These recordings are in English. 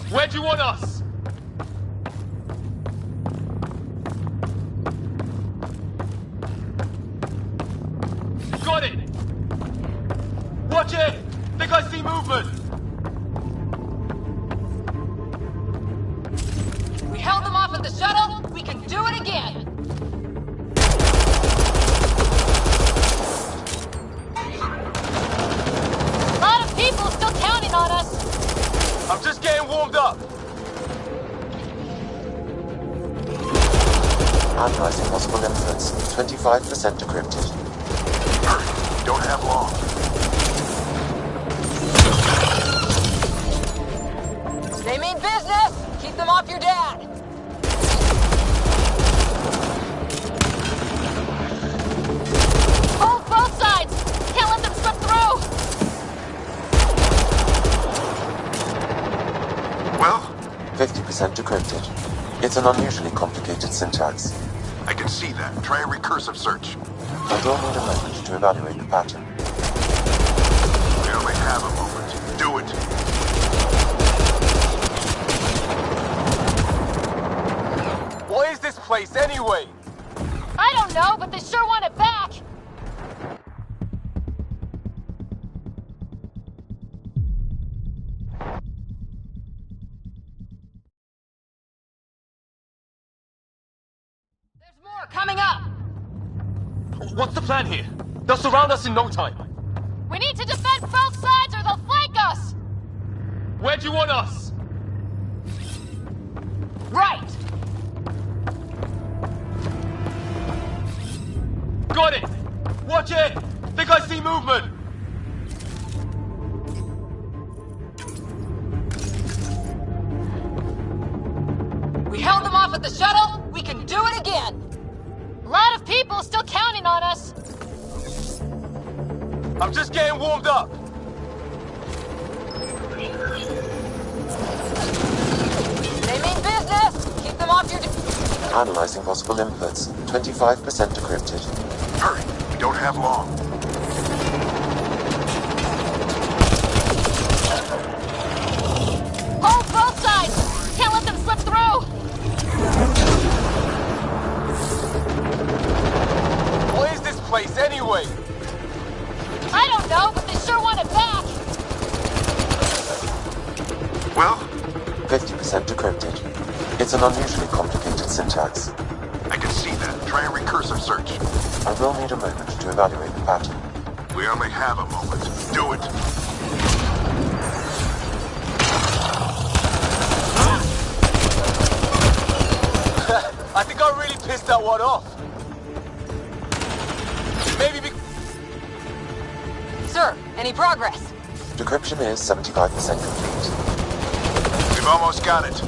Where do you want us? Got it! Watch it! Think I see movement! We held them off at the shuttle. We can do it again. A lot of people still counting on us. I'm just getting warmed up! Analyzing possible inputs. 25% decrypted. Hurry, we don't have long. They mean business. Keep them off your dad. Hold both sides. Can't let them slip through. Well, 50% decrypted. It's an unusually complicated syntax. I can see that. Try a recursive search. I will need a moment to evaluate the pattern. We only have a moment. Do it. What is this place anyway? I don't know, but they sure want it back. There's more coming up. What's the plan here? They'll surround us in no time. We need to defend both sides or they'll flank us. Where do you want us? Right. Got it! Watch it! Think I see movement! We held them off at the shuttle. We can do it again. A lot of people still counting on us. I'm just getting warmed up! They mean business. Keep them off your... Analyzing possible inputs. 25% decrypted. Hurry, we don't have long. Hold both sides. Can't let them slip through. What is this place anyway? I don't know, but they sure want it back. Well, 50% decrypted. It's an unusually complicated syntax. I can see that. Try a recursive search. I will need a moment to evaluate the pattern. We only have a moment. Do it. I think I really pissed that one off. Maybe Sir, any progress? Decryption is 75% complete. We've almost got it.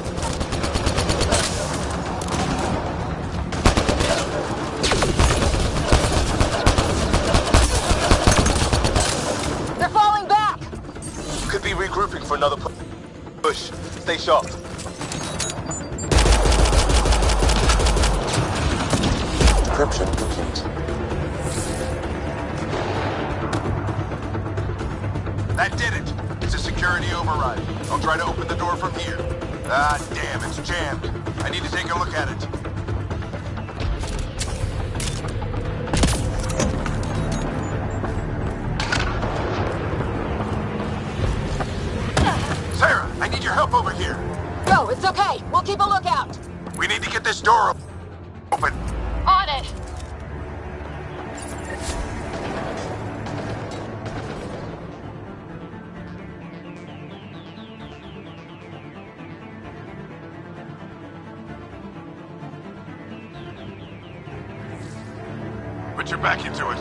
They're falling back. could be regrouping for another push. Stay sharp. Decryption complete. That did it. It's a security override. I'll try to open the door from here. Ah, damn, it's jammed. I need to take a look at it. Sarah, I need your help over here. Go, it's okay. We'll keep a lookout. We need to get this door open. On it. Put your back into it.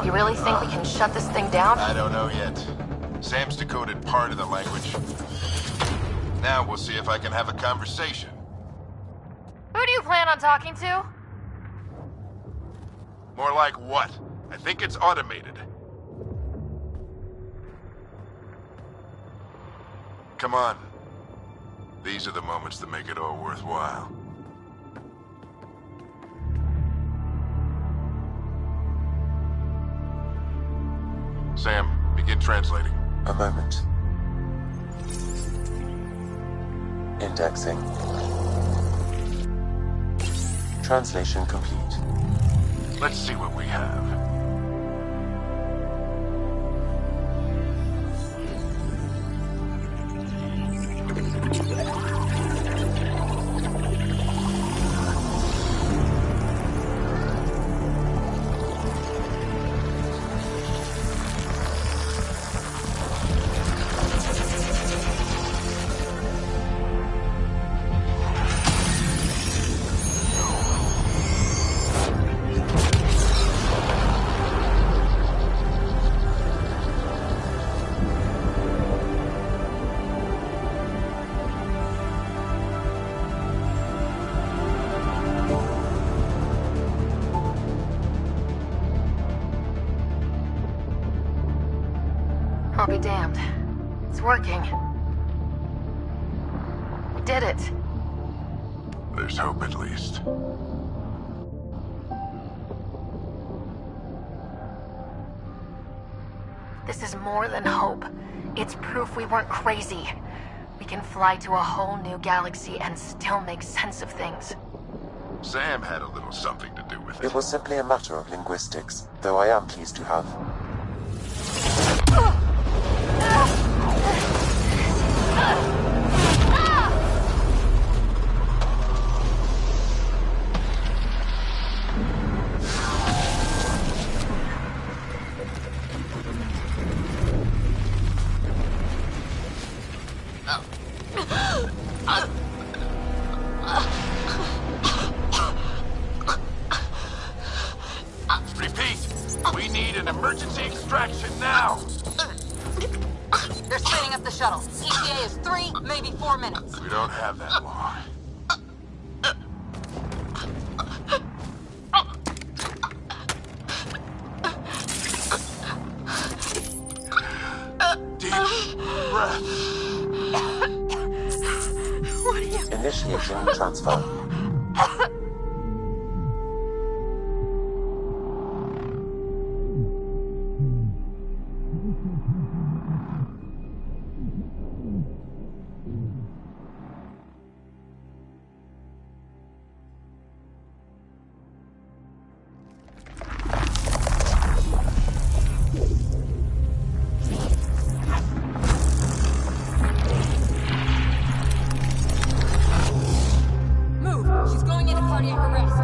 You really think we can shut this thing down? I don't know yet. Sam's decoded part of the language. Now we'll see if I can have a conversation. Who do you plan on talking to? More like what? I think it's automated. Come on. These are the moments that make it all worthwhile. Sam, begin translating. A moment. Indexing. Translation complete. Let's see what we have. I'll be damned. It's working. We did it. There's hope at least. This is more than hope. It's proof we weren't crazy. We can fly to a whole new galaxy and still make sense of things. Sam had a little something to do with it. It was simply a matter of linguistics, though I am pleased to have. Repeat, we need an emergency extraction now. They're spinning up the shuttle. ETA is 3, maybe 4 minutes. We don't have that long. Deep breath. Initiating transfer. She's going into cardiac arrest.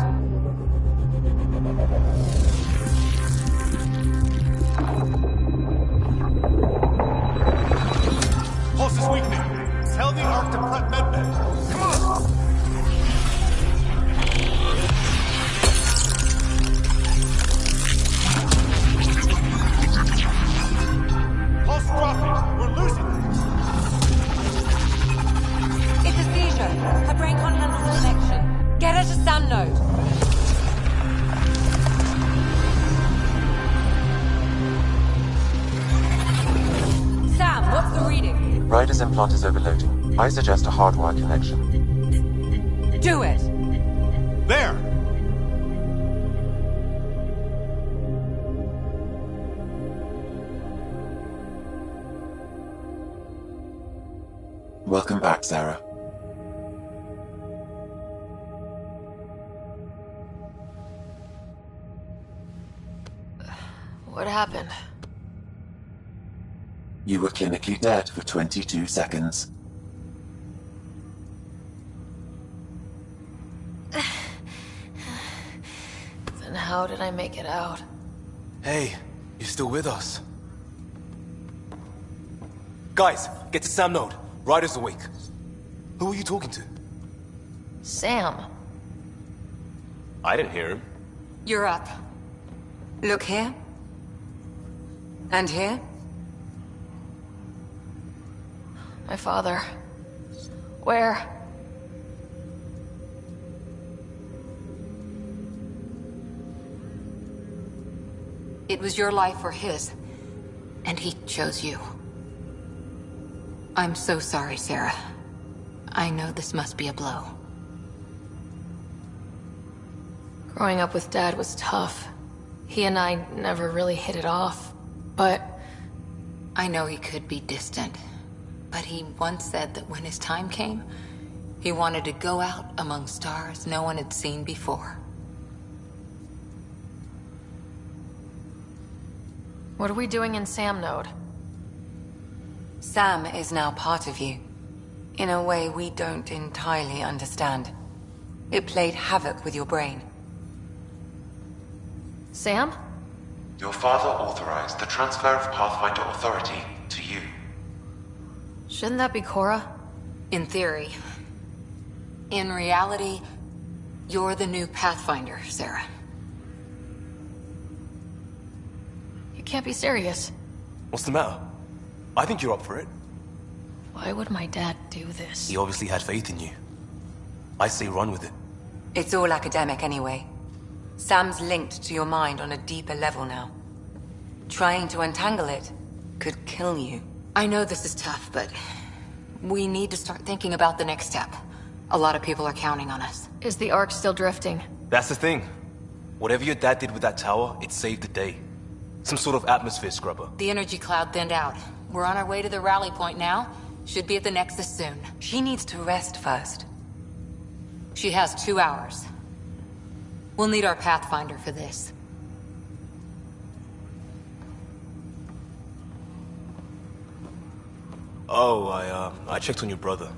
Pulse is weakening. Tell the Ark to prep medbay. Come on! Pulse dropping. We're losing it. It's a seizure. Her brain can't handle the connection. Get her to Sam node. Sam, what's the reading? Ryder's implant is overloading. I suggest a hardwire connection. Do it. There! Welcome back, Sarah. What happened? You were clinically dead for 22 seconds. Then how did I make it out? Hey, you're still with us. Guys, get to Sam node. Ryder's awake. Who are you talking to? Sam. I didn't hear him. You're up. Look here. And here. My father. Where? It was your life or his. And he chose you. I'm so sorry, Sarah. I know this must be a blow. Growing up with Dad was tough. He and I never really hit it off, but... I know he could be distant, but he once said that when his time came, He wanted to go out among stars no one had seen before. What are we doing in Sam Node? Sam is now part of you, in a way we don't entirely understand. It played havoc with your brain. Sam? Your father authorized the transfer of Pathfinder authority to you. Shouldn't that be Cora? In theory. In reality, you're the new Pathfinder, Sarah. You can't be serious. What's the matter? I think you're up for it. Why would my dad do this? He obviously had faith in you. I say run with it. It's all academic anyway. Sam's linked to your mind on a deeper level now. Trying to untangle it could kill you. I know this is tough, but we need to start thinking about the next step. A lot of people are counting on us. Is the Ark still drifting? That's the thing. Whatever your dad did with that tower, it saved the day. Some sort of atmosphere scrubber. The energy cloud thinned out. We're on our way to the rally point now. Should be at the Nexus soon. She needs to rest first. She has 2 hours. We'll need our Pathfinder for this. Oh, I checked on your brother.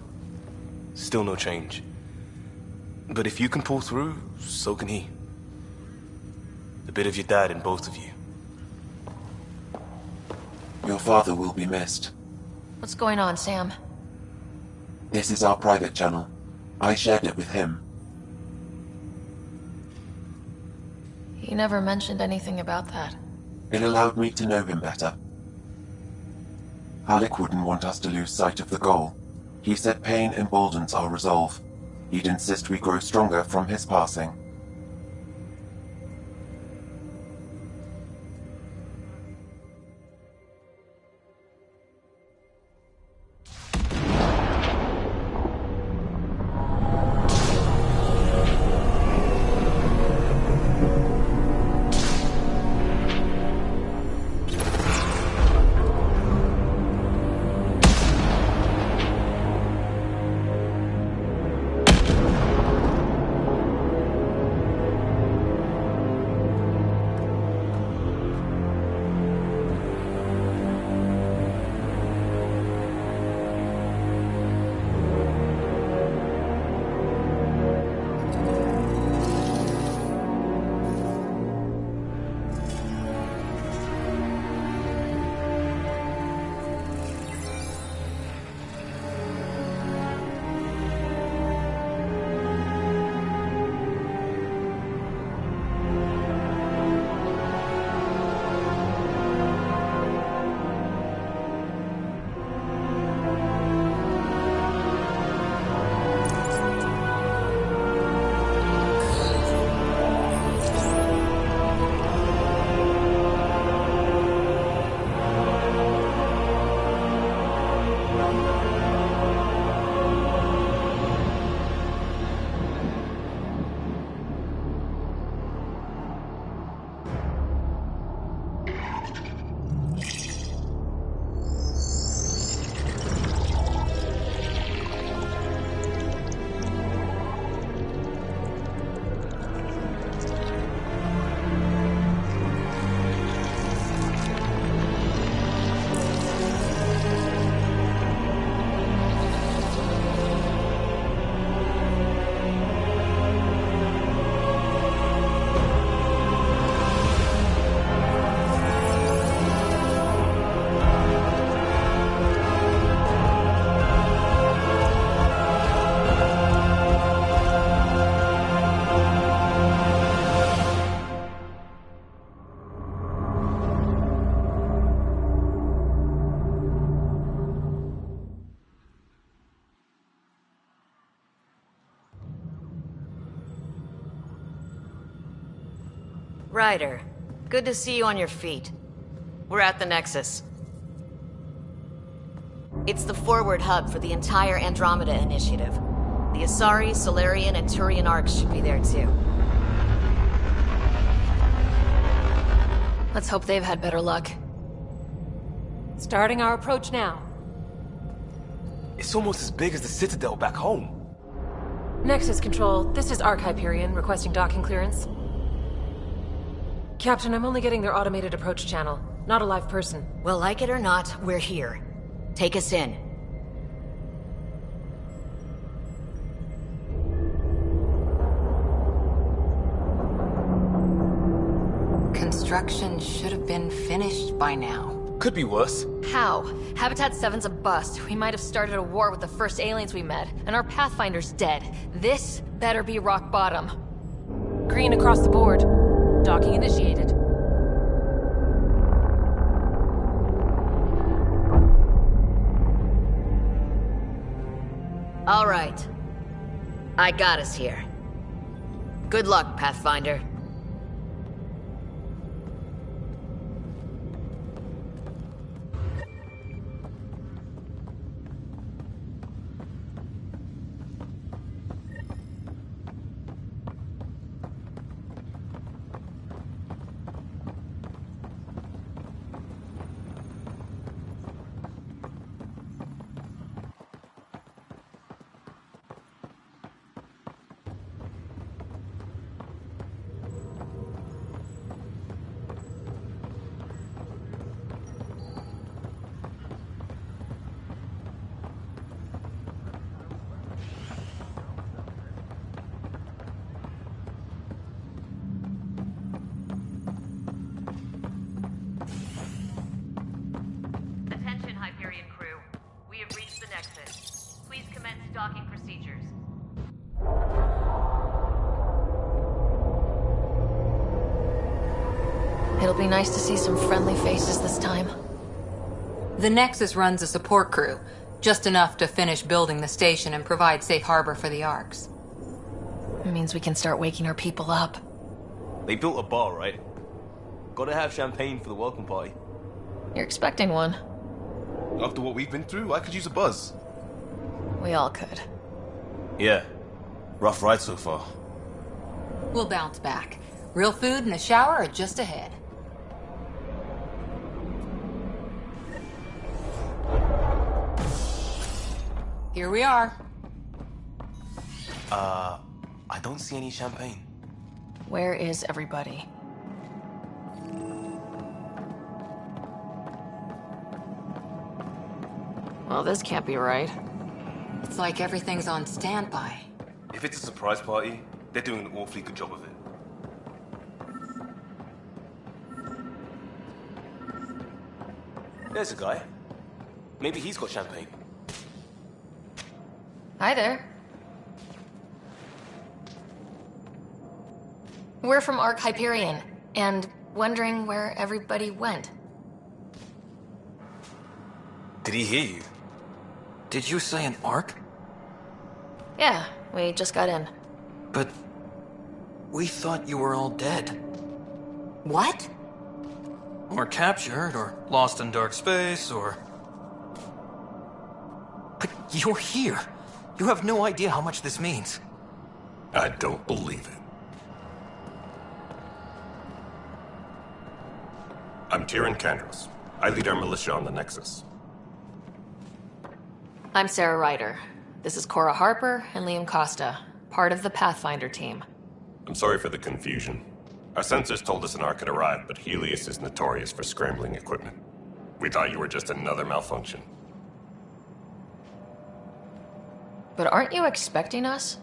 Still no change. But if you can pull through, so can he. A bit of your dad in both of you. Your father will be missed. What's going on, Sam? This is our private channel. I shared it with him. He never mentioned anything about that. It allowed me to know him better. Alec wouldn't want us to lose sight of the goal. He said pain emboldens our resolve. He'd insist we grow stronger from his passing. Ryder, good to see you on your feet. We're at the Nexus. It's the forward hub for the entire Andromeda initiative. The Asari, Solarian, and Turian arcs should be there too. Let's hope they've had better luck. Starting our approach now. It's almost as big as the Citadel back home. Nexus Control, this is Arc Hyperion requesting docking clearance. Captain, I'm only getting their automated approach channel, not a live person. Well, like it or not, we're here. Take us in. Construction should have been finished by now. Could be worse. How? Habitat 7's a bust. We might have started a war with the first aliens we met, and our Pathfinder's dead. This better be rock bottom. Green across the board. Docking initiated. All right. I got us here. Good luck, Pathfinder. Attention, Hyperion crew. We have reached the Nexus. Please commence docking procedures. It'll be nice to see some friendly faces this time. The Nexus runs a support crew, just enough to finish building the station and provide safe harbor for the Arcs. It means we can start waking our people up. They built a bar, right? Gotta have champagne for the welcome party. You're expecting one. After what we've been through, I could use a buzz. We all could. Yeah. Rough ride so far. We'll bounce back. Real food and a shower are just ahead. Here we are. I don't see any champagne. Where is everybody? Well, this can't be right. It's like everything's on standby. If it's a surprise party, they're doing an awfully good job of it. There's a guy. Maybe he's got champagne. Hi there. We're from Arc Hyperion, and wondering where everybody went. Did he hear you? Did you say an arc? Yeah, we just got in. But we thought you were all dead. What? Or captured, or lost in dark space, or... But you're here. You have no idea how much this means. I don't believe it. I'm Tyrion Kandros. I lead our militia on the Nexus. I'm Sarah Ryder. This is Cora Harper and Liam Costa, part of the Pathfinder team. I'm sorry for the confusion. Our sensors told us an Ark had arrived, but Helios is notorious for scrambling equipment. We thought you were just another malfunction. But aren't you expecting us?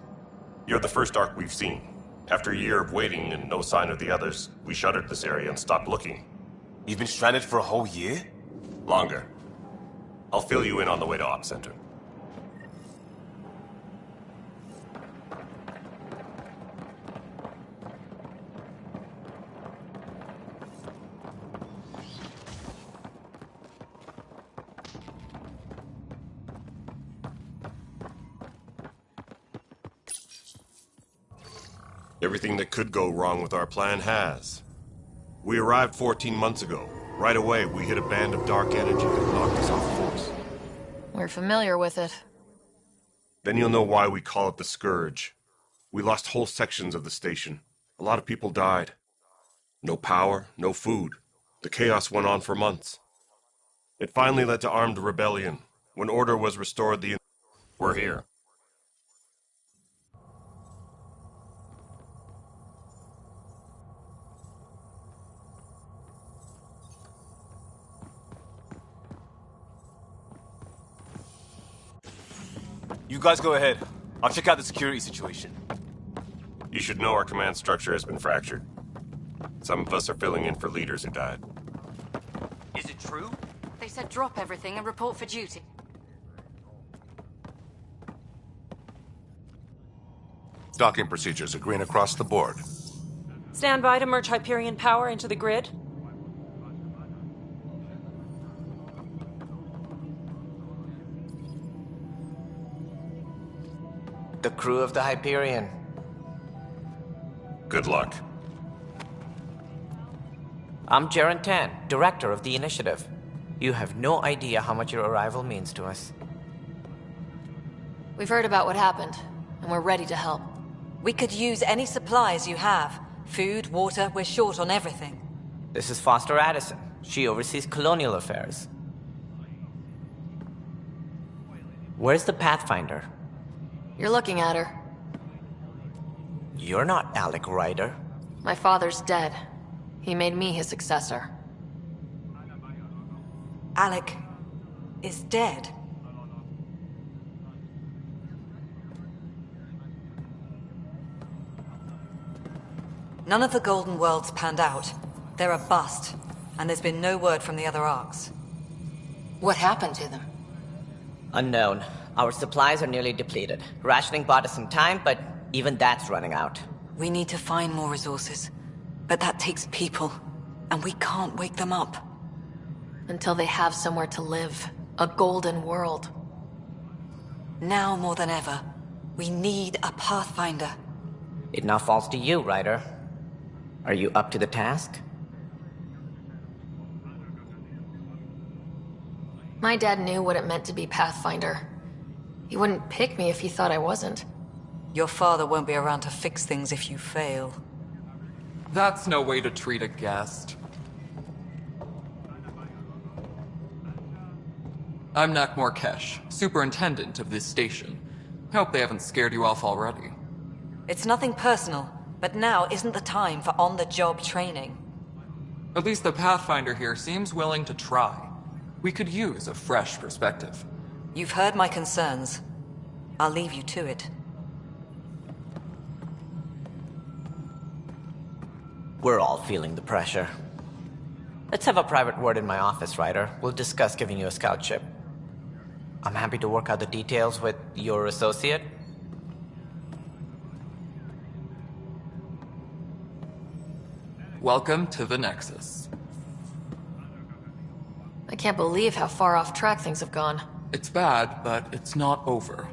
You're the first Ark we've seen. After a year of waiting and no sign of the others, we shuttered this area and stopped looking. You've been stranded for a whole year? Longer. I'll fill you in on the way to Op Center. Everything that could go wrong with our plan has. We arrived 14 months ago. Right away, we hit a band of dark energy that knocked us off course. We're familiar with it. Then you'll know why we call it the Scourge. We lost whole sections of the station. A lot of people died. No power, no food. The chaos went on for months. It finally led to armed rebellion. When order was restored, we're here. You guys go ahead. I'll check out the security situation. You should know our command structure has been fractured. Some of us are filling in for leaders who died. Is it true? They said drop everything and report for duty. Docking procedures are green across the board. Stand by to merge Hyperion power into the grid. The crew of the Hyperion. Good luck. I'm Jaren Tan, director of the initiative. You have no idea how much your arrival means to us. We've heard about what happened, and we're ready to help. We could use any supplies you have. Food, water, we're short on everything. This is Foster Addison. She oversees colonial affairs. Where's the Pathfinder? You're looking at her. You're not Alec Ryder. My father's dead. He made me his successor. Alec is dead. None of the Golden Worlds panned out. They're a bust, and there's been no word from the other arcs. What happened to them? Unknown. Our supplies are nearly depleted. Rationing bought us some time, but even that's running out. We need to find more resources, but that takes people, and we can't wake them up. Until they have somewhere to live. A golden world. Now more than ever, we need a Pathfinder. It now falls to you, Ryder. Are you up to the task? My dad knew what it meant to be Pathfinder. He wouldn't pick me if he thought I wasn't. Your father won't be around to fix things if you fail. That's no way to treat a guest. I'm Nakmor Kesh, superintendent of this station. Hope they haven't scared you off already. It's nothing personal, but now isn't the time for on-the-job training. At least the Pathfinder here seems willing to try. We could use a fresh perspective. You've heard my concerns. I'll leave you to it. We're all feeling the pressure. Let's have a private word in my office, Ryder. We'll discuss giving you a scout ship. I'm happy to work out the details with your associate. Welcome to the Nexus. I can't believe how far off track things have gone. It's bad, but it's not over.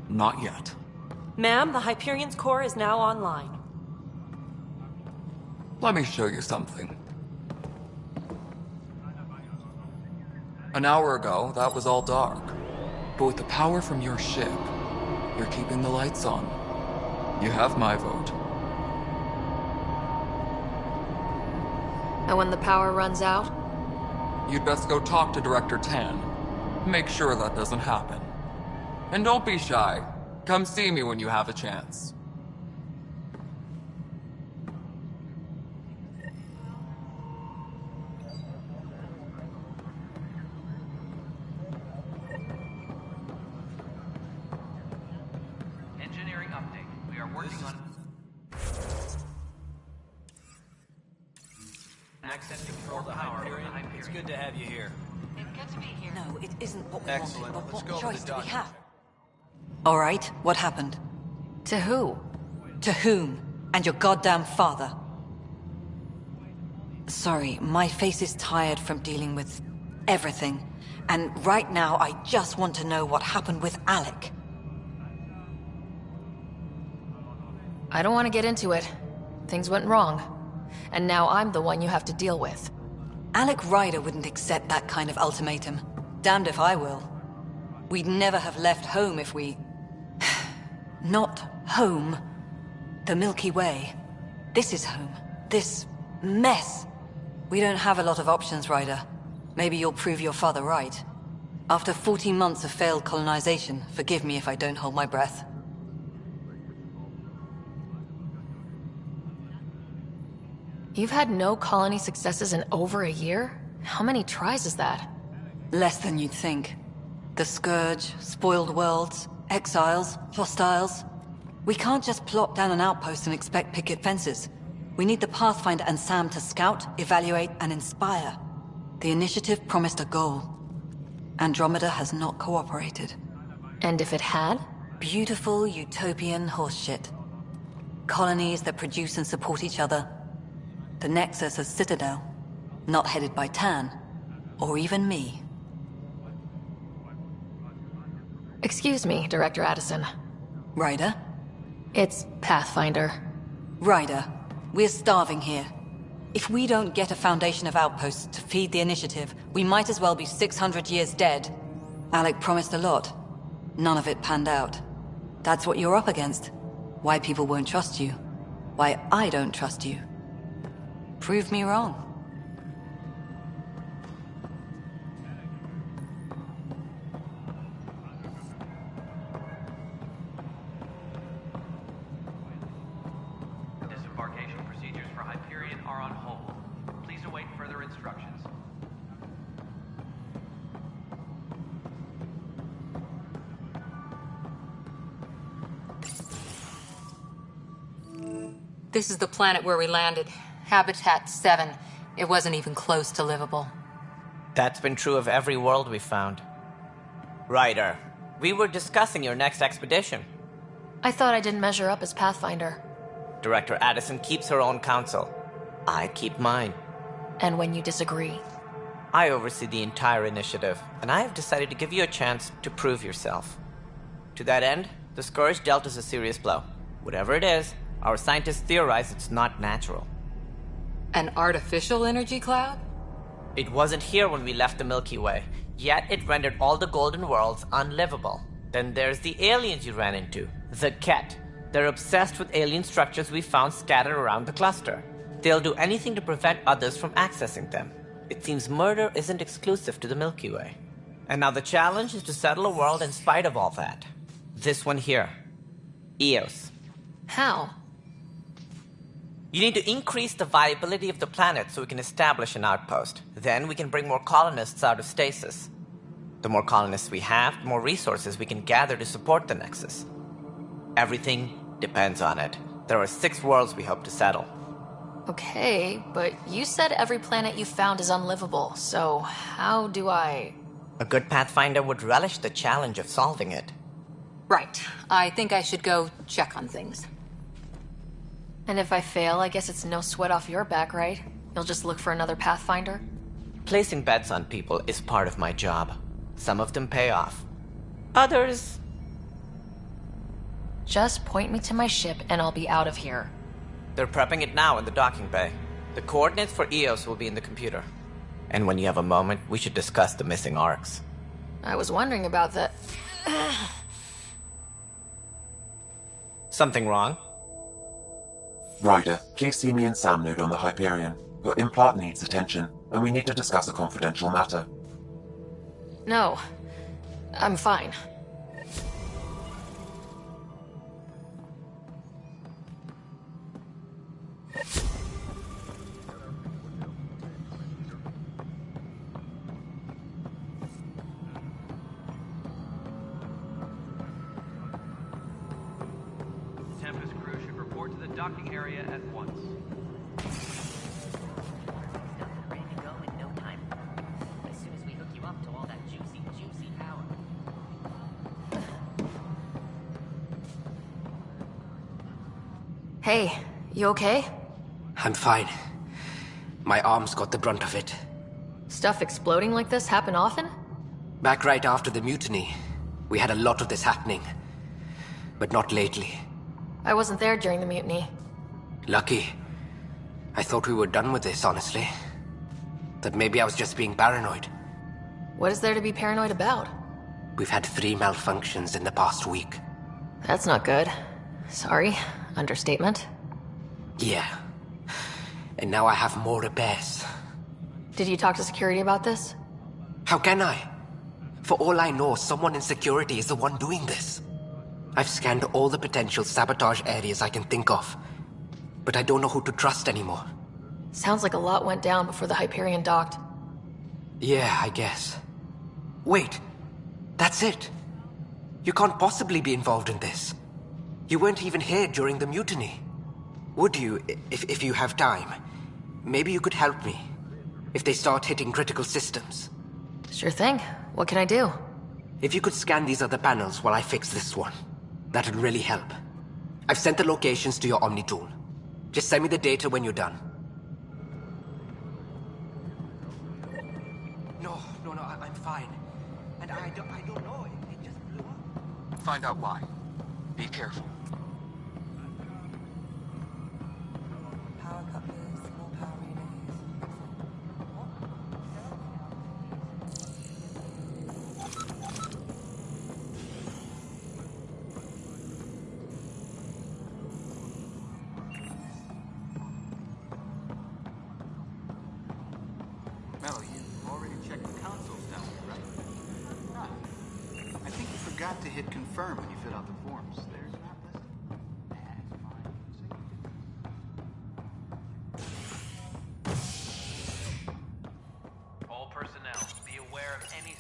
Not yet. Ma'am, the Hyperion's core is now online. Let me show you something. An hour ago, that was all dark. But with the power from your ship, you're keeping the lights on. You have my vote. And when the power runs out? You'd best go talk to Director Tan. Make sure that doesn't happen. And don't be shy. Come see me when you have a chance. Engineering update. We are working on... Access control the Hyperion. It's good to have you here. It's good to be here. No, it isn't what we Excellent. wanted, but Let's what go over choice the do we document. have? All right, what happened? To who? To whom? And your goddamn father. Sorry, my face is tired from dealing with everything. And right now, I just want to know what happened with Alec. I don't want to get into it. Things went wrong. And now I'm the one you have to deal with. Alec Ryder wouldn't accept that kind of ultimatum. Damned if I will. We'd never have left home if we... Not home. The Milky Way. This is home. This mess. We don't have a lot of options, Ryder. Maybe you'll prove your father right. After 14 months of failed colonization, forgive me if I don't hold my breath. You've had no colony successes in over a year? How many tries is that? Less than you'd think. The Scourge, spoiled worlds, Exiles, hostiles. We can't just plop down an outpost and expect picket fences. We need the Pathfinder and Sam to scout, evaluate, and inspire. The initiative promised a goal. Andromeda has not cooperated. And if it had? Beautiful utopian horseshit. Colonies that produce and support each other. The Nexus as Citadel, not headed by Tan, or even me. Excuse me, Director Addison. Ryder? It's Pathfinder. Ryder, we're starving here. If we don't get a foundation of outposts to feed the initiative, we might as well be 600 years dead. Alec promised a lot. None of it panned out. That's what you're up against. Why people won't trust you. Why I don't trust you. Prove me wrong. Disembarkation procedures for Hyperion are on hold. Please await further instructions. This is the planet where we landed. Habitat 7. It wasn't even close to livable. That's been true of every world we found. Ryder, we were discussing your next expedition. I thought I didn't measure up as Pathfinder. Director Addison keeps her own counsel. I keep mine. And when you disagree? I oversee the entire initiative, and I have decided to give you a chance to prove yourself. To that end, the Scourge dealt us a serious blow. Whatever it is, our scientists theorize it's not natural. An artificial energy cloud? It wasn't here when we left the Milky Way, yet it rendered all the golden worlds unlivable. Then there's the aliens you ran into, the Ket. They're obsessed with alien structures we found scattered around the cluster. They'll do anything to prevent others from accessing them. It seems murder isn't exclusive to the Milky Way. And now the challenge is to settle a world in spite of all that. This one here. Eos. How? You need to increase the viability of the planet so we can establish an outpost. Then we can bring more colonists out of stasis. The more colonists we have, the more resources we can gather to support the Nexus. Everything depends on it. There are 6 worlds we hope to settle. Okay, but you said every planet you found is unlivable, so how do I... A good Pathfinder would relish the challenge of solving it. Right. I think I should go check on things. And if I fail, I guess it's no sweat off your back, right? You'll just look for another Pathfinder? Placing bets on people is part of my job. Some of them pay off. Others... Just point me to my ship and I'll be out of here. They're prepping it now in the docking bay. The coordinates for Eos will be in the computer. And when you have a moment, we should discuss the missing arcs. I was wondering about that. Something wrong? Ryder, please see me and Sam node on the Hyperion. Your implant needs attention, and we need to discuss a confidential matter. No. I'm fine. Tempest crew should report to the docking area at once. Ready to go in no time. As soon as we hook you up to all that juicy power. Hey, you okay? I'm fine. My arms got the brunt of it. Stuff exploding like this happen often? Back right after the mutiny, we had a lot of this happening. But not lately. I wasn't there during the mutiny. Lucky. I thought we were done with this, honestly. That maybe I was just being paranoid. What is there to be paranoid about? We've had 3 malfunctions in the past week. That's not good. Sorry. Understatement. Yeah. And now I have more repairs. Did you talk to security about this? How can I? For all I know, someone in security is the one doing this. I've scanned all the potential sabotage areas I can think of. But I don't know who to trust anymore. Sounds like a lot went down before the Hyperion docked. Yeah, I guess. Wait. That's it. You can't possibly be involved in this. You weren't even here during the mutiny. Would you, if you have time? Maybe you could help me. If they start hitting critical systems. Sure thing. What can I do? If you could scan these other panels while I fix this one, that'd really help. I've sent the locations to your Omni tool. Just send me the data when you're done. No, I'm fine. And I don't know, it just blew up. Find out why. Be careful. Power couplers, more power relays. Mel, you already checked the consoles down here, right? Ah. I think you forgot to hit confirm when you filled out the forms. There's not listed. All personnel, be aware of any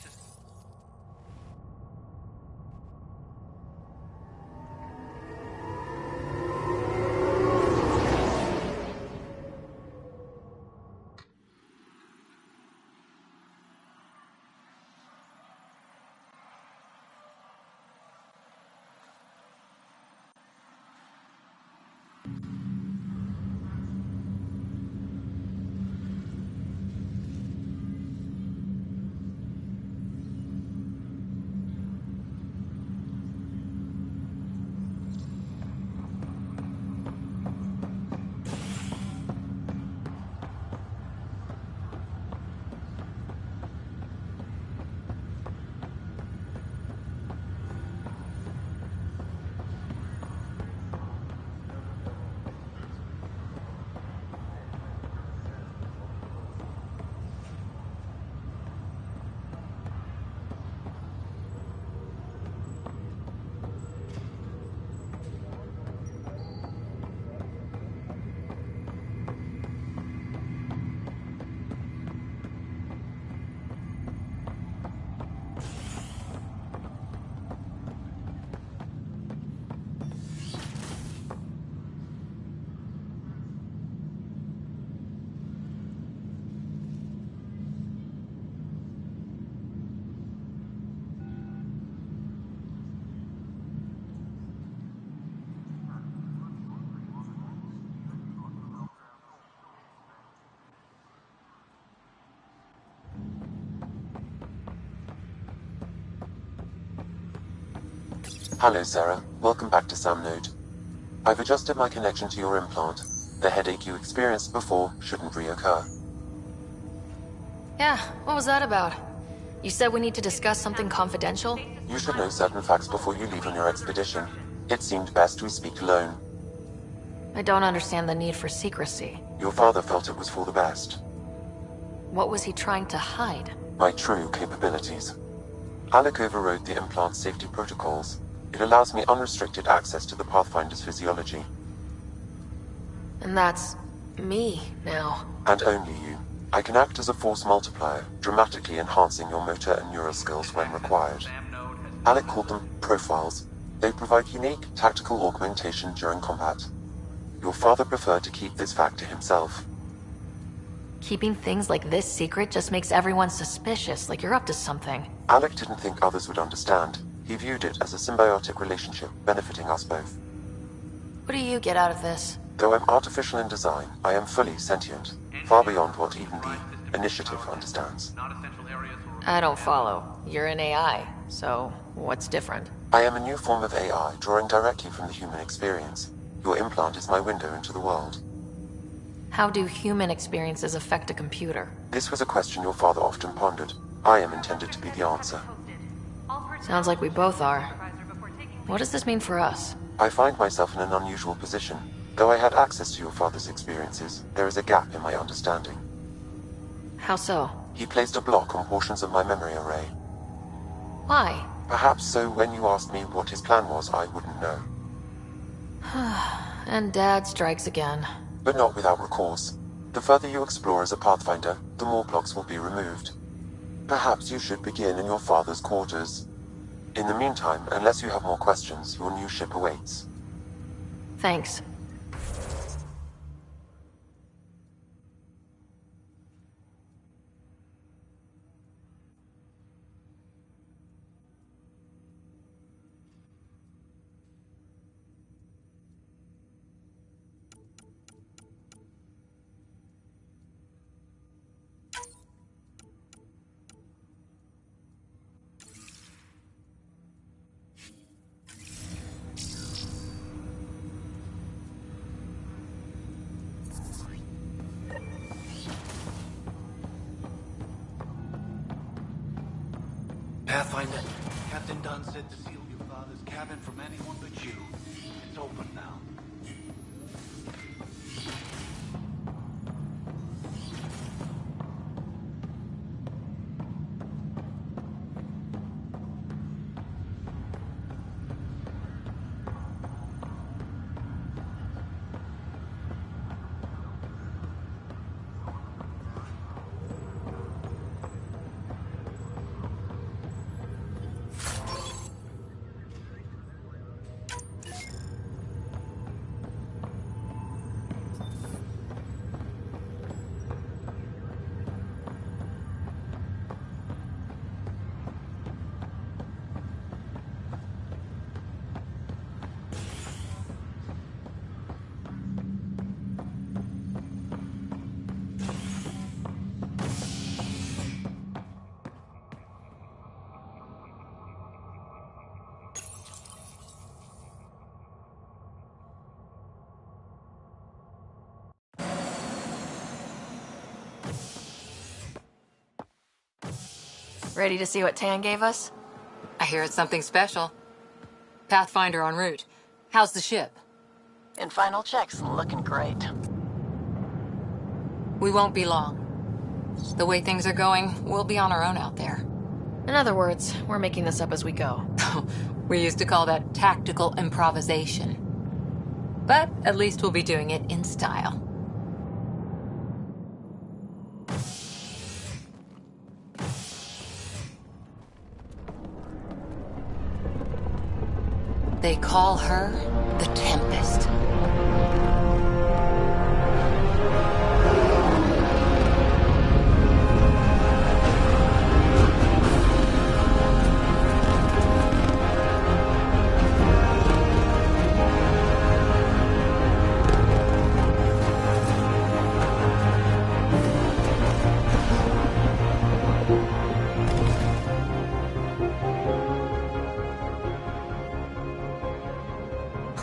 Hello, Sarah. Welcome back to Sam Node. I've adjusted my connection to your implant. The headache you experienced before shouldn't reoccur. Yeah, what was that about? You said we need to discuss something confidential? You should know certain facts before you leave on your expedition. It seemed best we speak alone. I don't understand the need for secrecy. Your father felt it was for the best. What was he trying to hide? My true capabilities. Alec overrode the implant's safety protocols. It allows me unrestricted access to the Pathfinder's physiology. And that's me now. And only you. I can act as a force multiplier, dramatically enhancing your motor and neural skills when required. Alec called them profiles. They provide unique tactical augmentation during combat. Your father preferred to keep this fact to himself. Keeping things like this secret just makes everyone suspicious, like you're up to something. Alec didn't think others would understand. He viewed it as a symbiotic relationship, benefiting us both. What do you get out of this? Though I'm artificial in design, I am fully sentient, far beyond what even the Initiative understands. I don't follow. You're an AI, so what's different? I am a new form of AI, drawing directly from the human experience. Your implant is my window into the world. How do human experiences affect a computer? This was a question your father often pondered. I am intended to be the answer. Sounds like we both are. What does this mean for us? I find myself in an unusual position. Though I had access to your father's experiences, there is a gap in my understanding. How so? He placed a block on portions of my memory array. Why? Perhaps so when you asked me what his plan was, I wouldn't know. And Dad strikes again. But not without recourse. The further you explore as a Pathfinder, the more blocks will be removed. Perhaps you should begin in your father's quarters. In the meantime, unless you have more questions, your new ship awaits. Thanks. Pathfinder, Captain Dunn said to seal your father's cabin from anyone but you. It's open now. Ready to see what Tan gave us? I hear it's something special. Pathfinder en route. How's the ship? In final checks, looking great. We won't be long. The way things are going, we'll be on our own out there. In other words, we're making this up as we go. We used to call that tactical improvisation. But at least we'll be doing it in style. They call her the Tempest.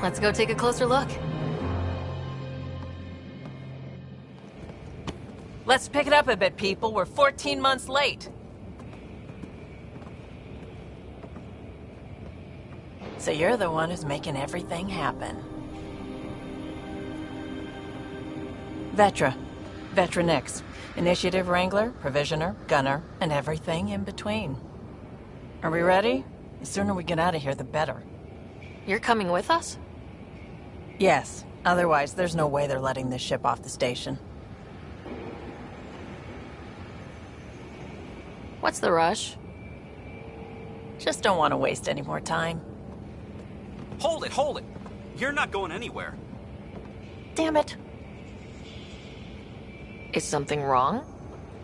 Let's go take a closer look. Let's pick it up a bit, people. We're 14 months late. So you're the one who's making everything happen. Vetra. Vetra Nix. Initiative Wrangler, Provisioner, Gunner, and everything in between. Are we ready? The sooner we get out of here, the better. You're coming with us? Yes. Otherwise, there's no way they're letting this ship off the station. What's the rush? Just don't want to waste any more time. Hold it, hold it! You're not going anywhere. Damn it. Is something wrong?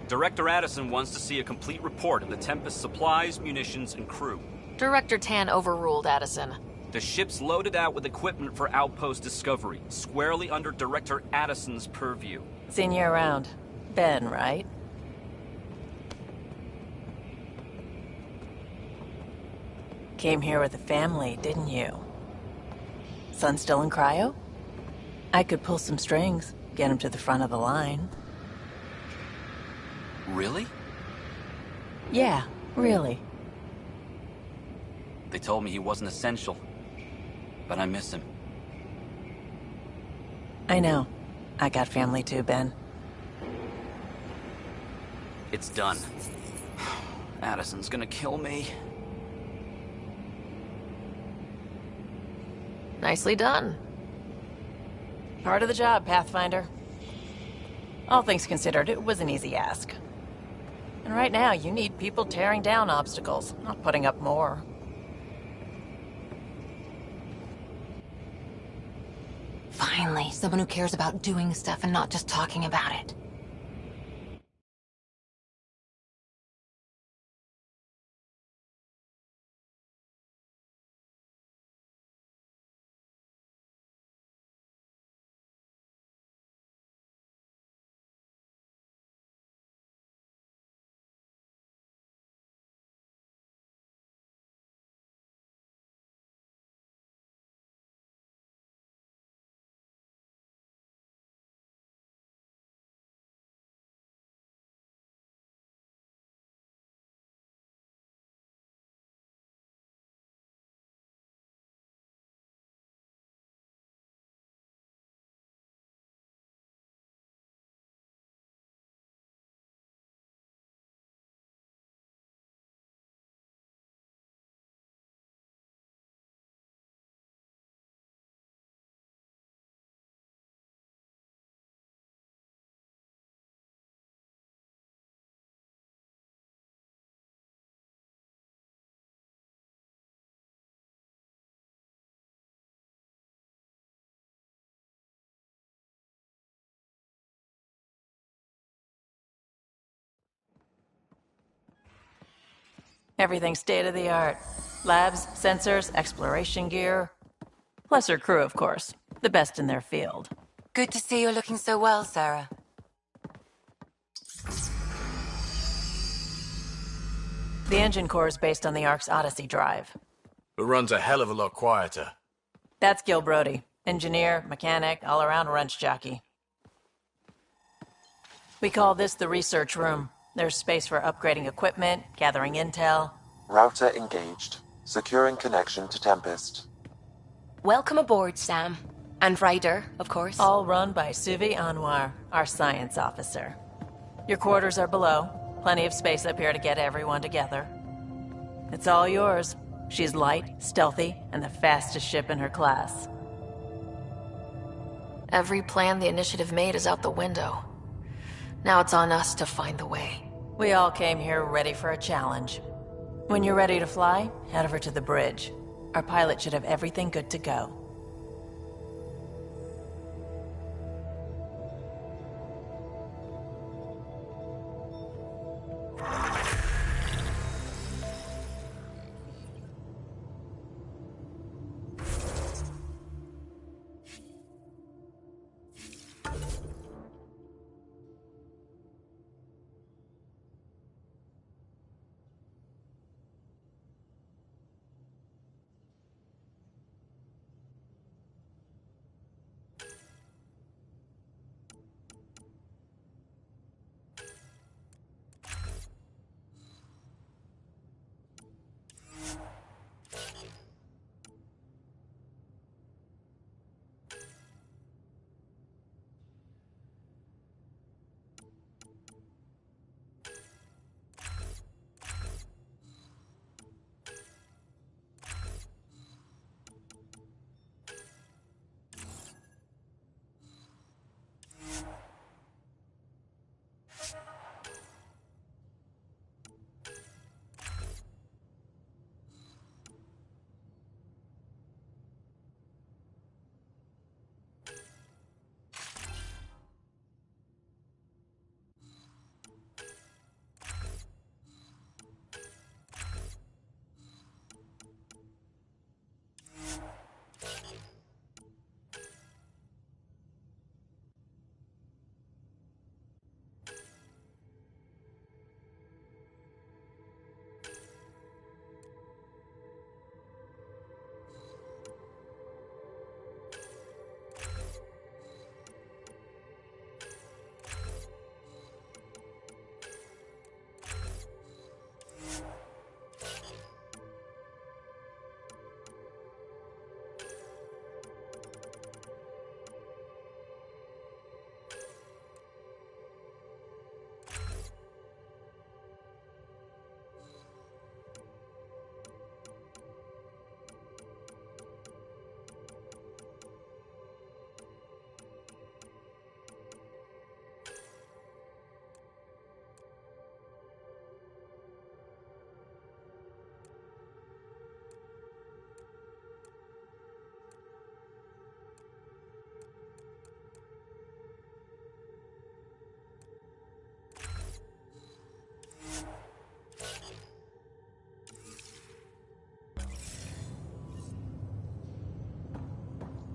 Director Addison wants to see a complete report of the Tempest's supplies, munitions, and crew. Director Tan overruled Addison. The ship's loaded out with equipment for outpost discovery, squarely under Director Addison's purview. Seen you around. Ben, right? Came here with a family, didn't you? Son still in cryo? I could pull some strings, get him to the front of the line. Really? Yeah, really. They told me he wasn't essential, but I miss him. I know. I got family too, Ben. It's done. Addison's gonna kill me. Nicely done. Part of the job, Pathfinder. All things considered, it was an easy ask. And right now, you need people tearing down obstacles, not putting up more. Finally, someone who cares about doing stuff and not just talking about it. Everything state-of-the-art. Labs, sensors, exploration gear. Plus her crew, of course. The best in their field. Good to see you're looking so well, Sarah. The engine core is based on the Ark's Odyssey drive. But runs a hell of a lot quieter. That's Gil Brody. Engineer, mechanic, all-around wrench jockey. We call this the research room. There's space for upgrading equipment, gathering intel. Router engaged. Securing connection to Tempest. Welcome aboard, Sam. And Ryder, of course. All run by Suvi Anwar, our science officer. Your quarters are below. Plenty of space up here to get everyone together. It's all yours. She's light, stealthy, and the fastest ship in her class. Every plan the Initiative made is out the window. Now it's on us to find the way. We all came here ready for a challenge. When you're ready to fly, head over to the bridge. Our pilot should have everything good to go.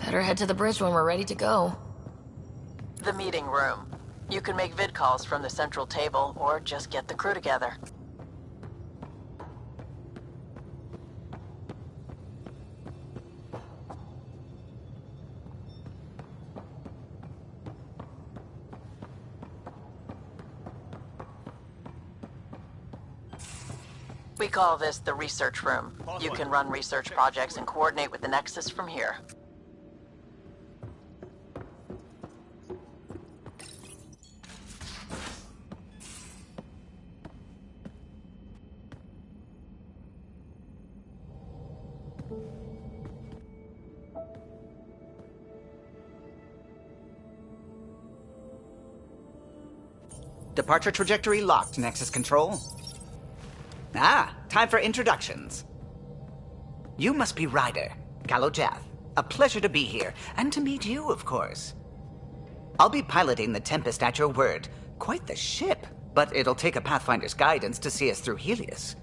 Better head to the bridge when we're ready to go. The meeting room. You can make vid calls from the central table, or just get the crew together. We call this the research room. You can run research projects and coordinate with the Nexus from here. Departure trajectory locked, Nexus Control. Ah, time for introductions. You must be Ryder, Kalojath. A pleasure to be here, and to meet you, of course. I'll be piloting the Tempest at your word. Quite the ship, but it'll take a Pathfinder's guidance to see us through Helios.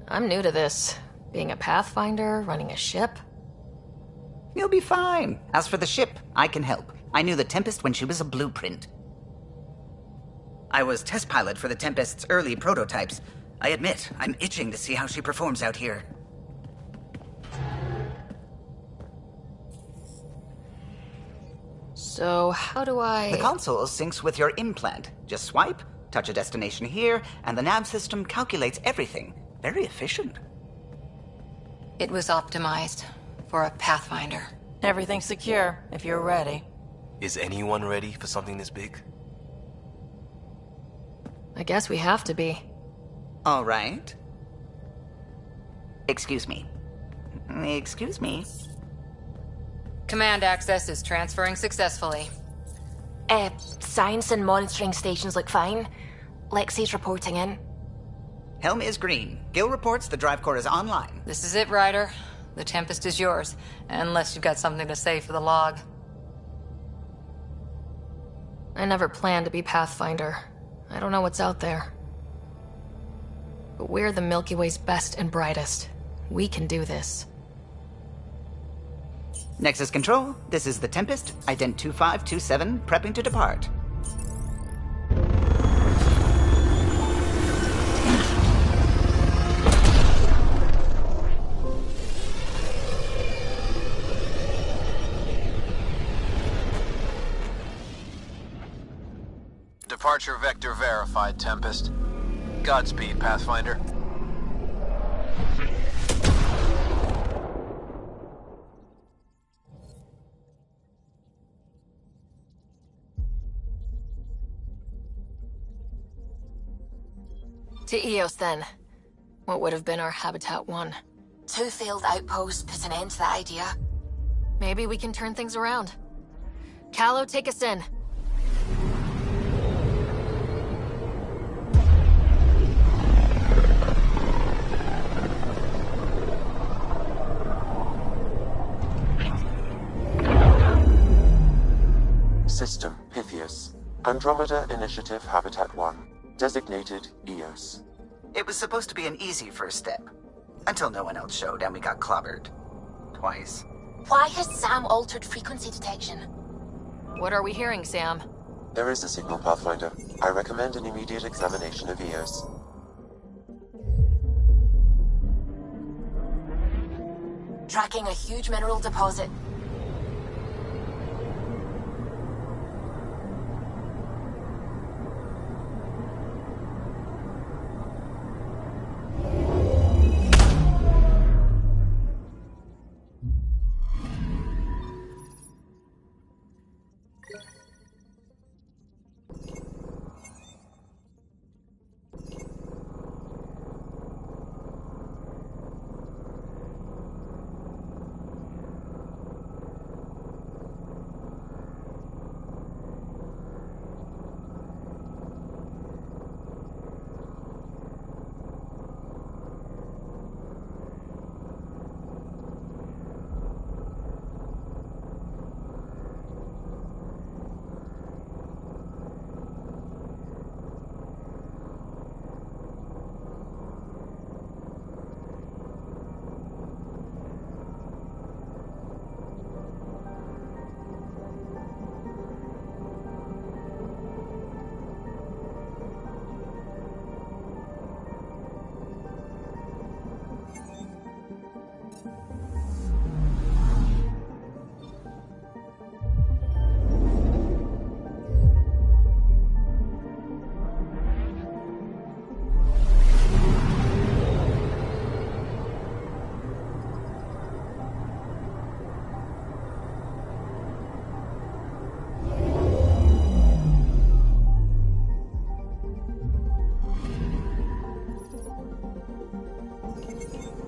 I'm new to this. Being a Pathfinder, running a ship. You'll be fine. As for the ship, I can help. I knew the Tempest when she was a blueprint. I was test pilot for the Tempest's early prototypes. I admit, I'm itching to see how she performs out here. So, how do I... The console syncs with your implant. Just swipe, touch a destination here, and the nav system calculates everything. Very efficient. It was optimized for a Pathfinder. Everything's secure, if you're ready. Is anyone ready for something this big? I guess we have to be. All right. Excuse me. Excuse me. Command access is transferring successfully. Science and monitoring stations look fine. Lexi's reporting in. Helm is green. Gil reports the drive core is online. This is it, Ryder. The Tempest is yours, unless you've got something to say for the log. I never planned to be Pathfinder. I don't know what's out there. But we're the Milky Way's best and brightest. We can do this. Nexus Control, this is the Tempest, ident 2527, prepping to depart. Departure vector verified, Tempest. Godspeed, Pathfinder. To Eos, then. What would have been our Habitat 1? 2 failed outposts put an end to that idea. Maybe we can turn things around. Calo, take us in. System Pythias. Andromeda Initiative Habitat 1. Designated Eos. It was supposed to be an easy first step. Until no one else showed and we got clobbered. Twice. Why has Sam altered frequency detection? What are we hearing, Sam? There is a signal, Pathfinder. I recommend an immediate examination of Eos. Tracking a huge mineral deposit.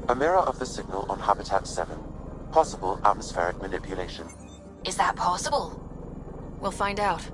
A mirror of the signal on Habitat 7. Possible atmospheric manipulation. Is that possible? We'll find out.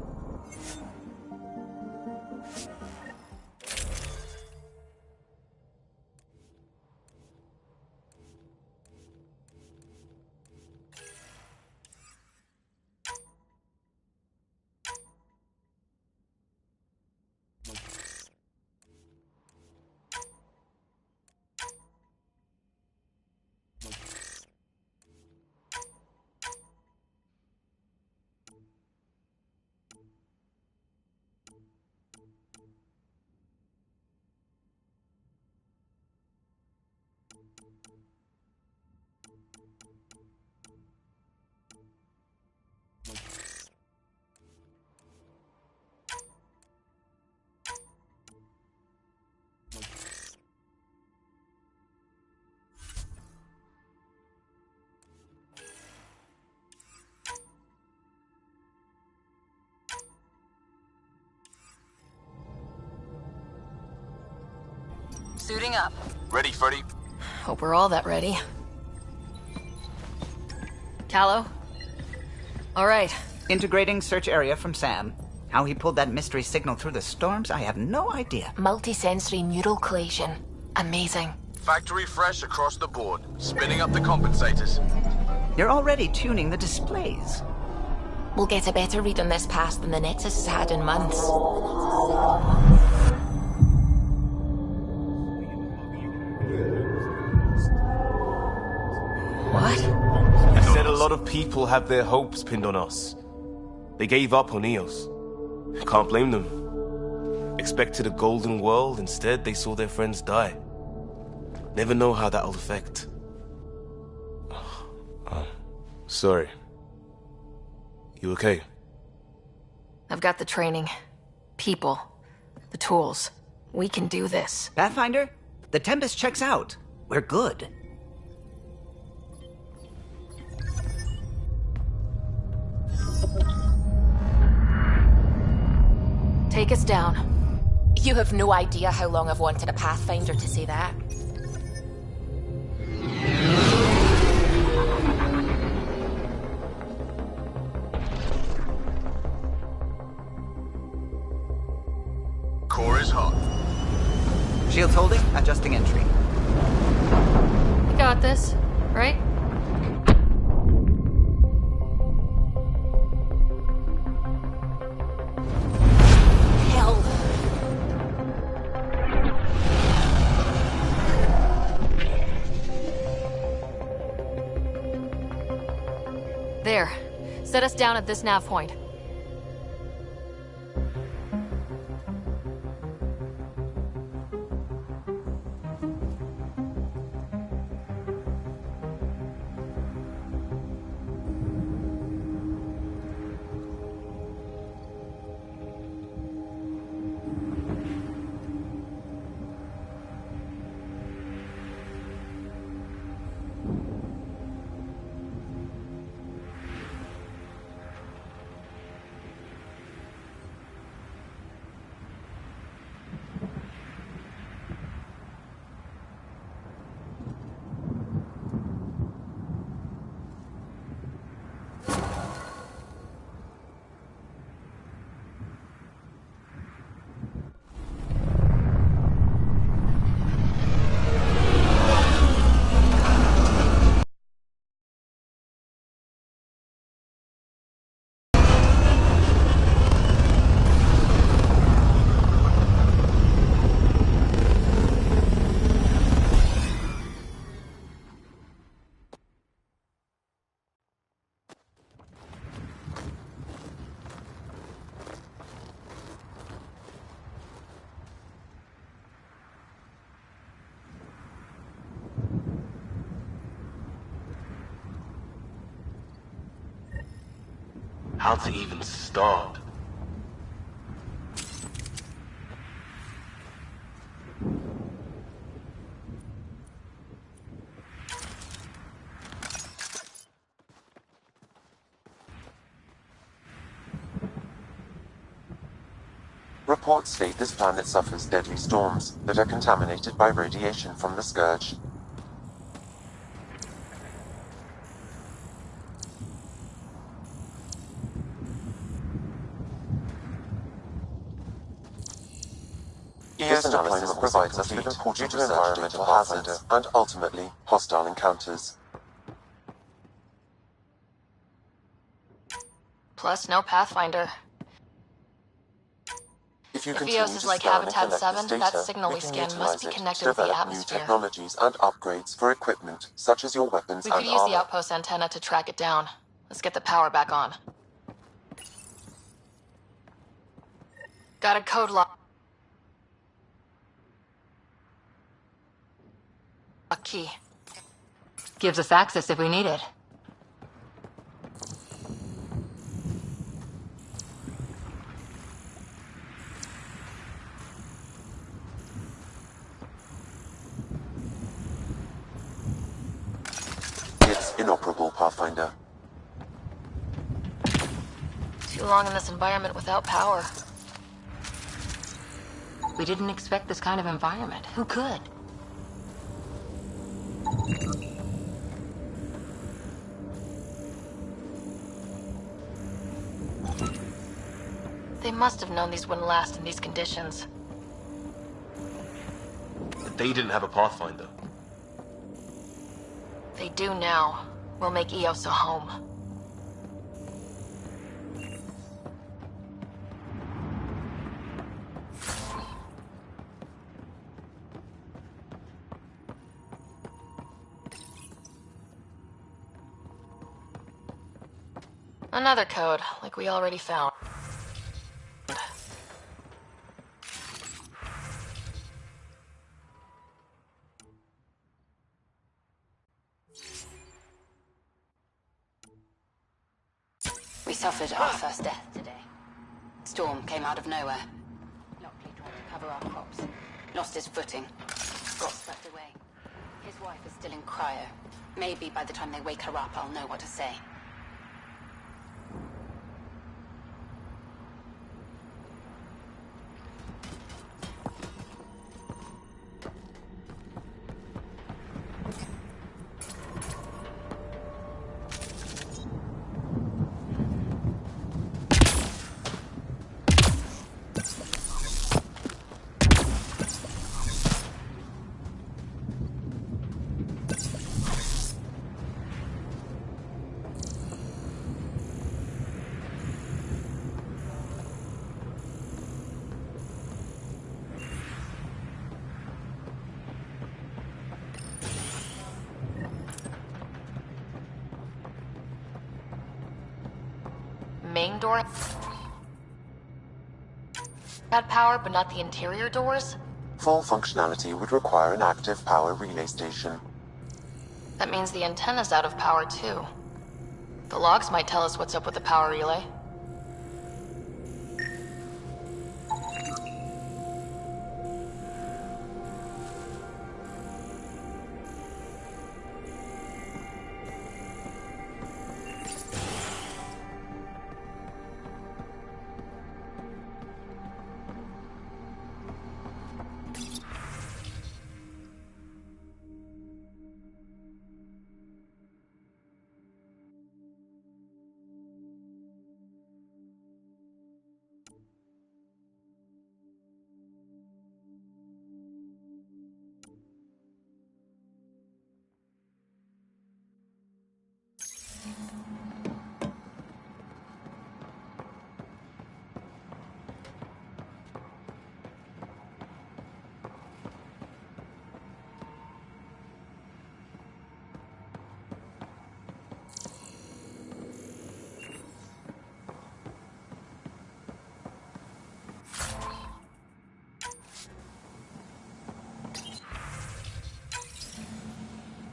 Suiting up. Ready, Freddy? Hope we're all that ready. Callow? All right. Integrating search area from Sam. How he pulled that mystery signal through the storms, I have no idea. Multisensory neural collation. Amazing. Factory fresh across the board. Spinning up the compensators. You're already tuning the displays. We'll get a better read on this pass than the Nexus has had in months. What? You said a lot of people have their hopes pinned on us. They gave up on Eos. Can't blame them. Expected a golden world, instead they saw their friends die. Never know how that'll affect. Sorry. You okay? I've got the training. People. The tools. We can do this. Pathfinder, the Tempest checks out. We're good. Take us down. You have no idea how long I've wanted a Pathfinder to say that. Core is hot. Shields holding, adjusting entry. We got this, right? Hell. There. Set us down at this nav point. How to even start? Reports state this planet suffers deadly storms that are contaminated by radiation from the Scourge. provides us with important environmental hazards and ultimately hostile encounters. Plus, no Pathfinder. If you If continue EOS is to like scan and Habitat collect 7, this that data, signal we we can scan must utilize be it to connected with the develop new atmosphere. technologies and upgrades for equipment such as your weapons We and could use the armor. outpost antenna to track it down. Let's get the power back on. Got a code lock key. Gives us access if we need it. It's inoperable, Pathfinder. Too long in this environment without power. We didn't expect this kind of environment. Who could? They must have known these wouldn't last in these conditions. But they didn't have a Pathfinder. They do now. We'll make EOS a home. Another code, like we already found. We suffered our first death today. Storm came out of nowhere. Lockley tried to cover our crops. Lost his footing. Got swept away. His wife is still in cryo. Maybe by the time they wake her up, I'll know what to say. Main door had power, but not the interior doors? Full functionality would require an active power relay station. That means the antenna's out of power too. The logs might tell us what's up with the power relay.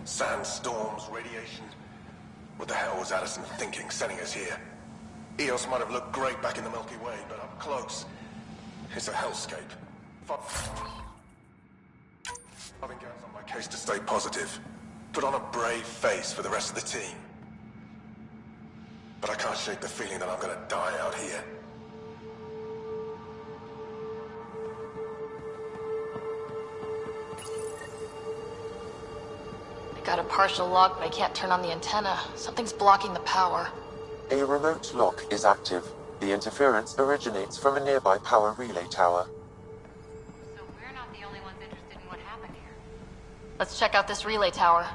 Sandstorms, radiation. What the hell was Addison thinking sending us here? EOS might have looked great back in the Milky Way, but up close, it's a hellscape. I've been going on my case to stay positive. Put on a brave face for the rest of the team. But I can't shake the feeling that I'm gonna die out here. I got a partial lock, but I can't turn on the antenna. Something's blocking the power. A remote lock is active. The interference originates from a nearby power relay tower. So we're not the only ones in Let's check out this relay tower.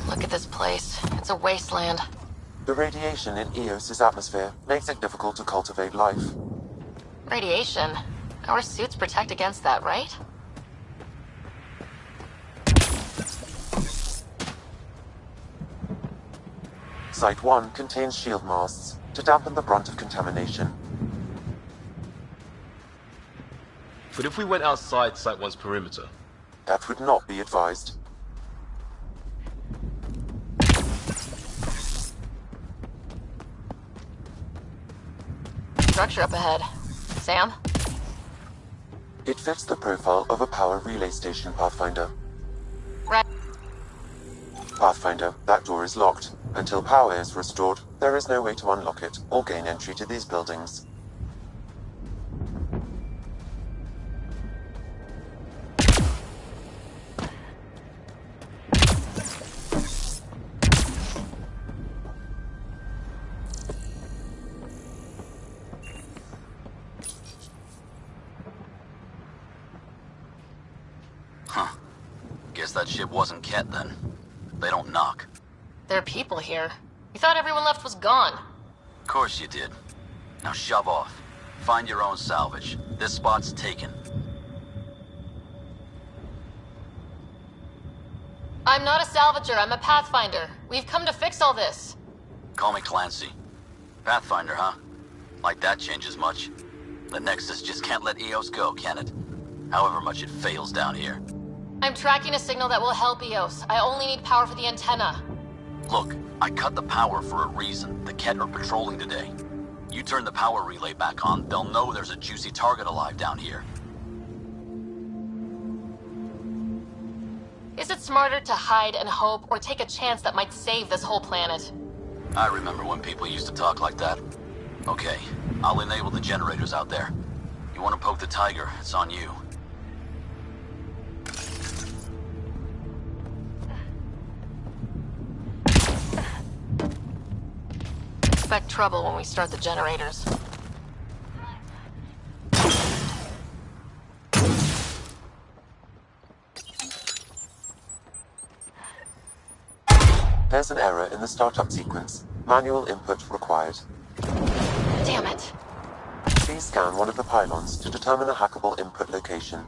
Look at this place. It's a wasteland. The radiation in Eos's atmosphere makes it difficult to cultivate life. Radiation? Our suits protect against that, right? Site 1 contains shield masts to dampen the brunt of contamination. But if we went outside Site 1's perimeter? That would not be advised. Structure up ahead. Sam? It fits the profile of a power relay station, Pathfinder. Right. Pathfinder, that door is locked. Until power is restored, there is no way to unlock it or gain entry to these buildings. Huh. Guess that ship wasn't Ket then. They don't knock. There are people here. You thought everyone left was gone. Of course you did. Now shove off. Find your own salvage. This spot's taken. I'm not a salvager, I'm a pathfinder. We've come to fix all this. Call me Clancy. Pathfinder, huh? Like that changes much. The Nexus just can't let Eos go, can it? However much it fails down here. I'm tracking a signal that will help Eos. I only need power for the antenna. Look, I cut the power for a reason. The Ket are patrolling today. You turn the power relay back on, they'll know there's a juicy target alive down here. Is it smarter to hide and hope, or take a chance that might save this whole planet? I remember when people used to talk like that. Okay, I'll enable the generators out there. You want to poke the tiger, it's on you. Expect trouble when we start the generators. There's an error in the startup sequence. Manual input required. Damn it. Please scan one of the pylons to determine a hackable input location.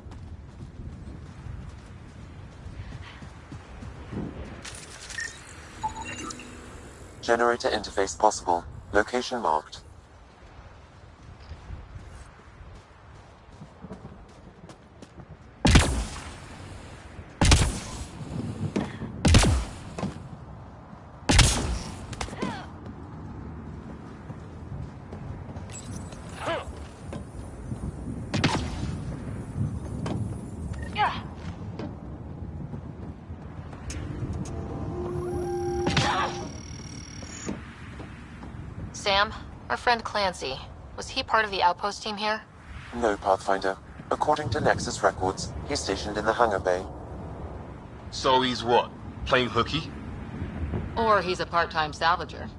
Generator interface possible. Location marked. Sam, our friend Clancy, was he part of the outpost team here? No, Pathfinder. According to Nexus records, he's stationed in the hangar bay. So he's what? Playing hooky? Or he's a part-time salvager.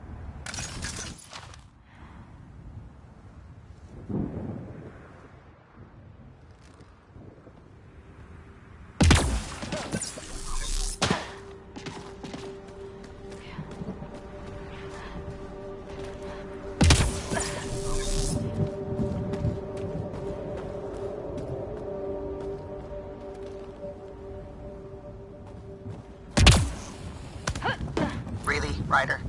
Really, Ryder?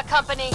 got company.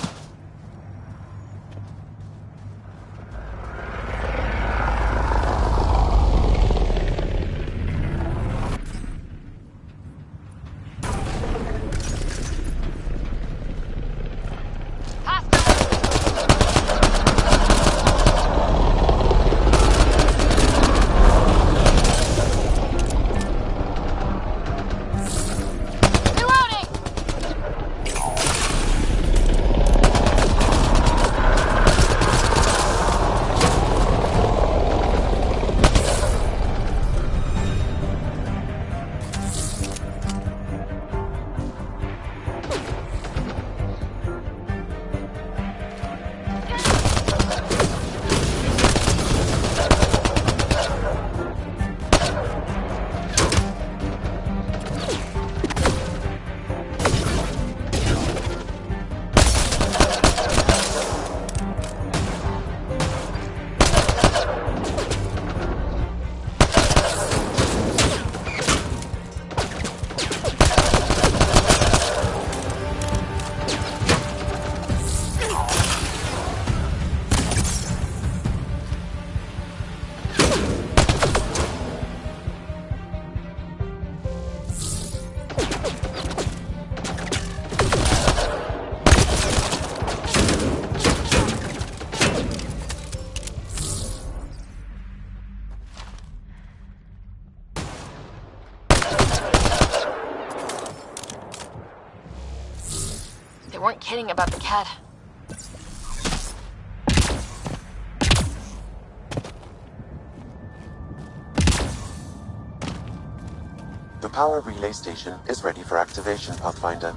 They weren't kidding about the cat. The power relay station is ready for activation, Pathfinder.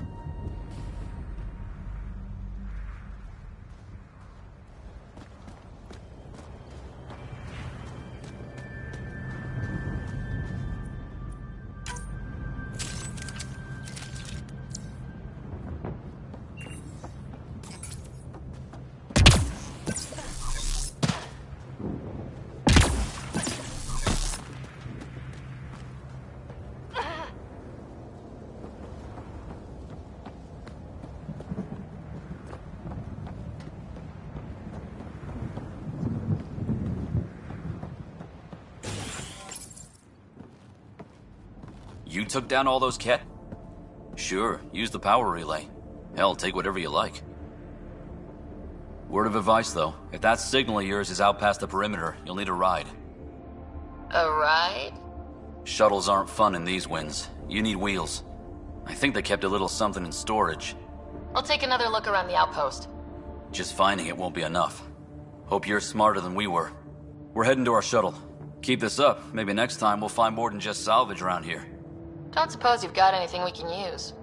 You took down all those Ket? Sure, use the power relay. Hell, take whatever you like. Word of advice, though. If that signal of yours is out past the perimeter, you'll need a ride. A ride? Shuttles aren't fun in these winds. You need wheels. I think they kept a little something in storage. I'll take another look around the outpost. Just finding it won't be enough. Hope you're smarter than we were. We're heading to our shuttle. Keep this up. Maybe next time we'll find more than just salvage around here. Don't suppose you've got anything we can use.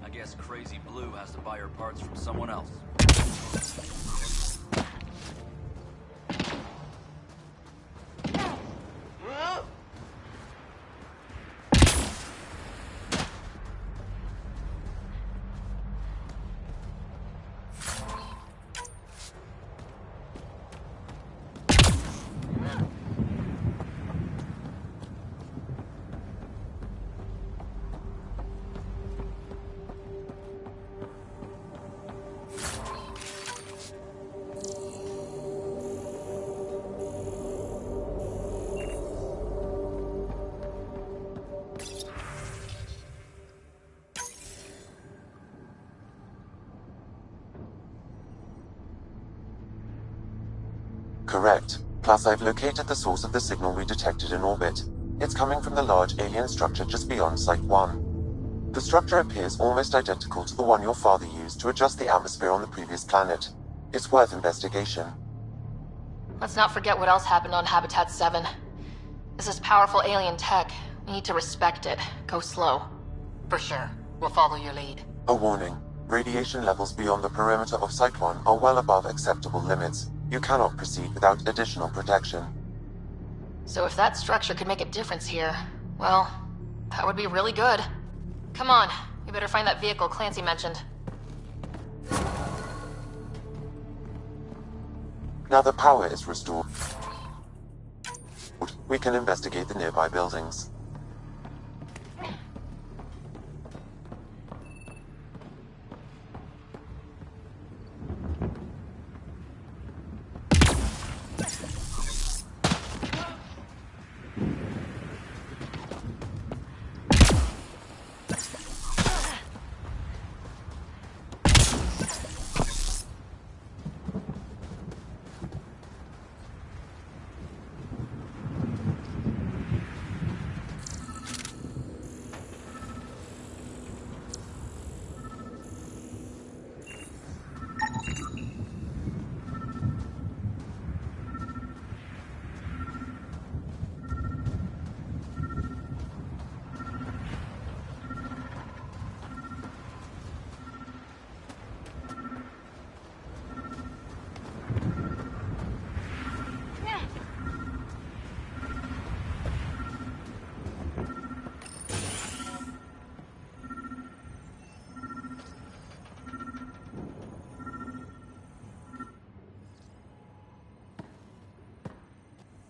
I guess Crazy Blue has to buy her parts from someone else. Correct. Plus, I've located the source of the signal we detected in orbit. It's coming from the large alien structure just beyond Site 1. The structure appears almost identical to the one your father used to adjust the atmosphere on the previous planet. It's worth investigation. Let's not forget what else happened on Habitat 7. This is powerful alien tech. We need to respect it. Go slow. For sure. We'll follow your lead. A warning. Radiation levels beyond the perimeter of Site 1 are well above acceptable limits. You cannot proceed without additional protection. So if that structure could make a difference here, well, that would be really good. Come on, we better find that vehicle Clancy mentioned. Now the power is restored, we can investigate the nearby buildings.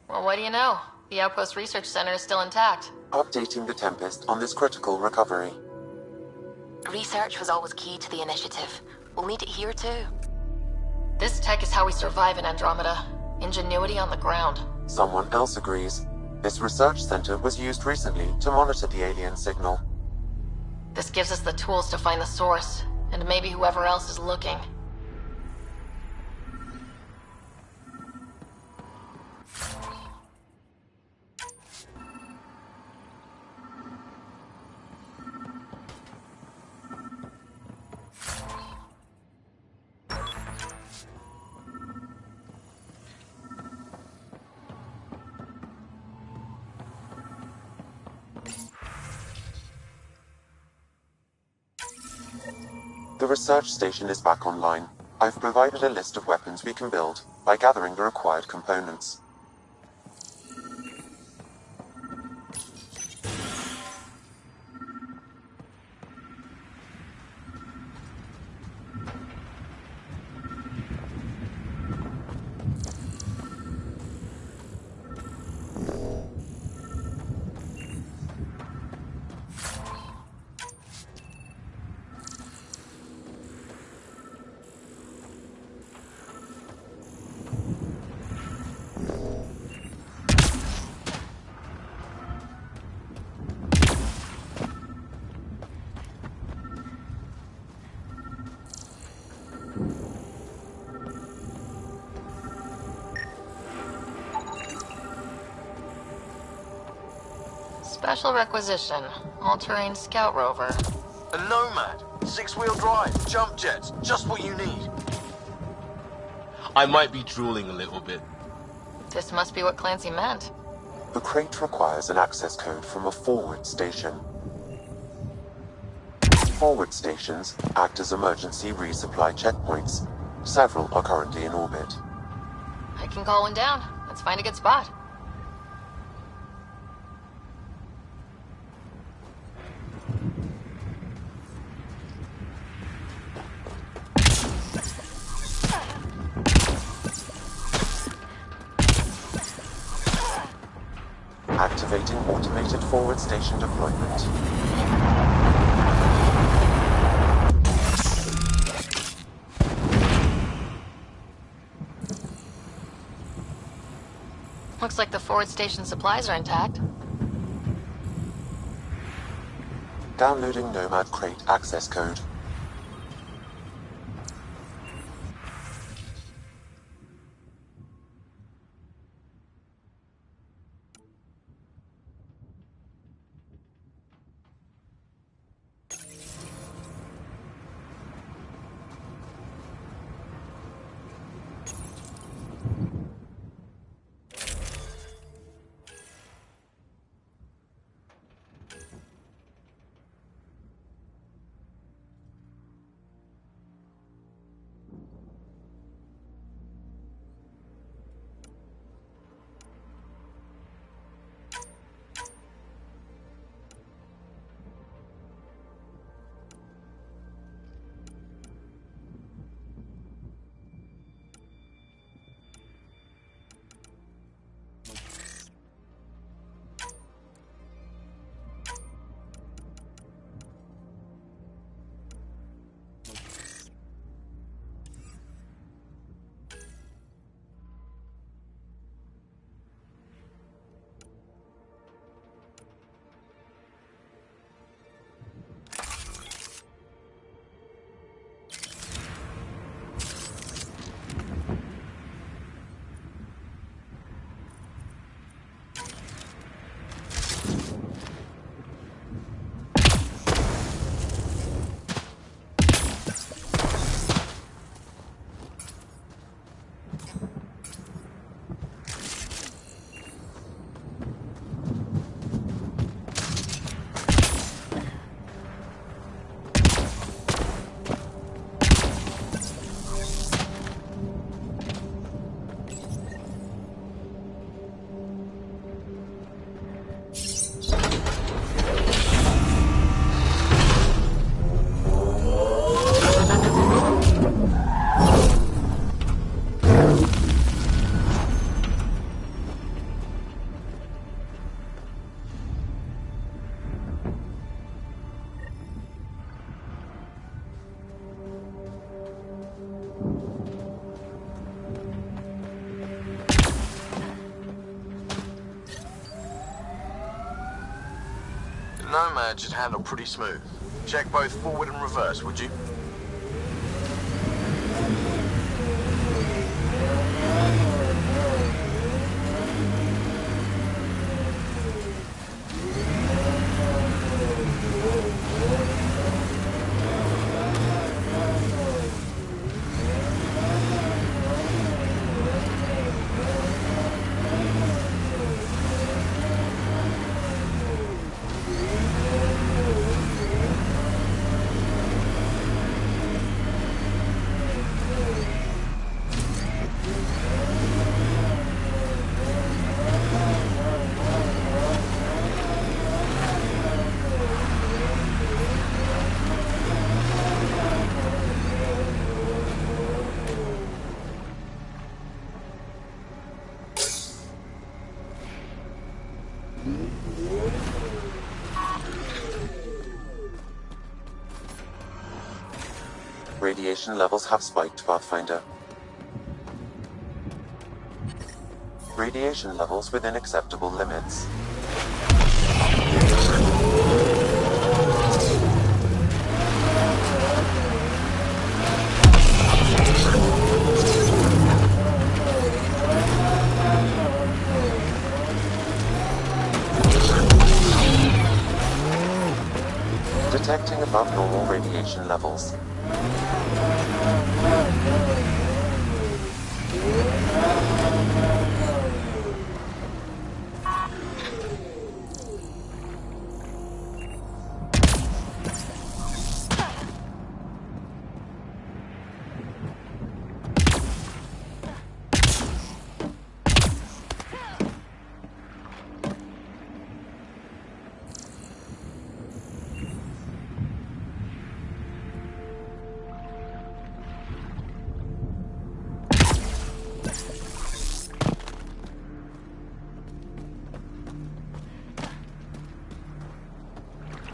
Well, what do you know? The Outpost Research Center is still intact. Updating the Tempest on this critical recovery. Research was always key to the initiative. We'll need it here too. This tech is how we survive in Andromeda. Ingenuity on the ground. Someone else agrees. This research center was used recently to monitor the alien signal. This gives us the tools to find the source, and maybe whoever else is looking. The research station is back online. I've provided a list of weapons we can build by gathering the required components. Special requisition. All-terrain scout rover. A Nomad. 6-wheel drive. Jump jets. Just what you need. I might be drooling a little bit. This must be what Clancy meant. The crate requires an access code from a forward station. Forward stations act as emergency resupply checkpoints. Several are currently in orbit. I can call one down. Let's find a good spot. Activating automated forward station deployment. Looks like the forward station supplies are intact. Downloading Nomad crate access code. Nomad should handle pretty smooth. Check both forward and reverse, would you? Radiation levels have spiked, Pathfinder. Radiation levels within acceptable limits. Detecting above normal radiation levels.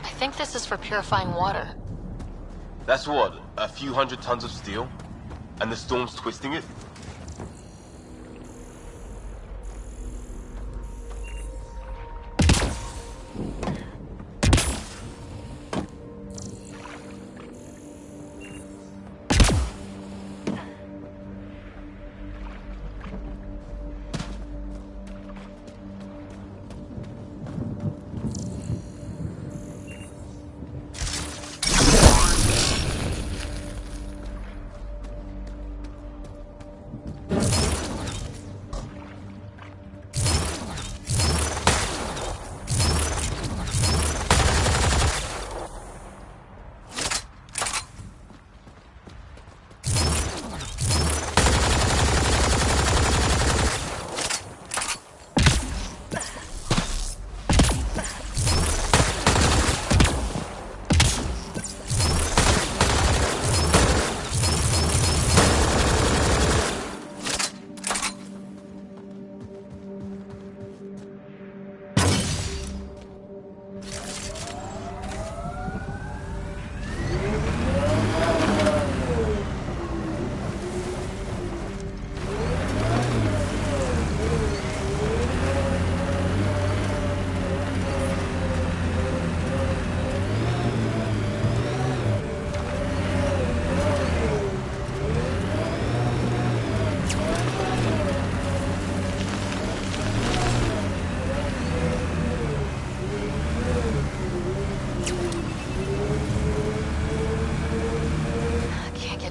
I think this is for purifying water. That's what, a few hundred tons of steel? And the storm's twisting it?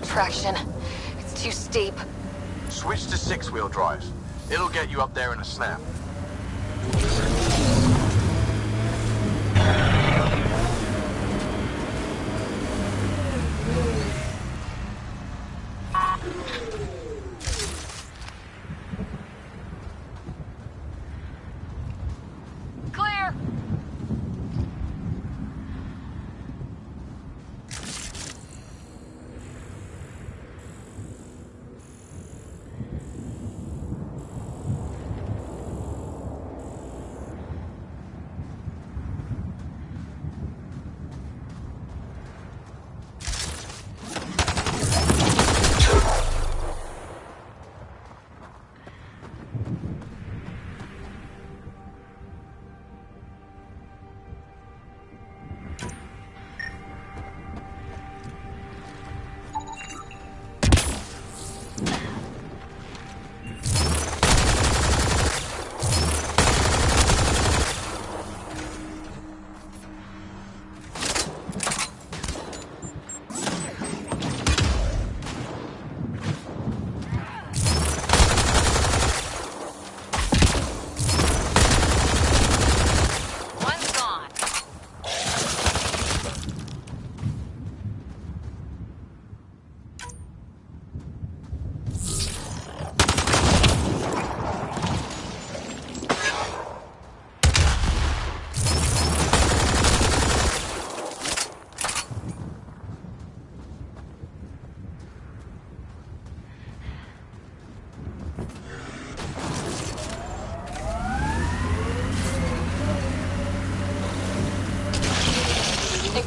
Traction. It's too steep. Switch to 6-wheel drive. It'll get you up there in a snap. Clear!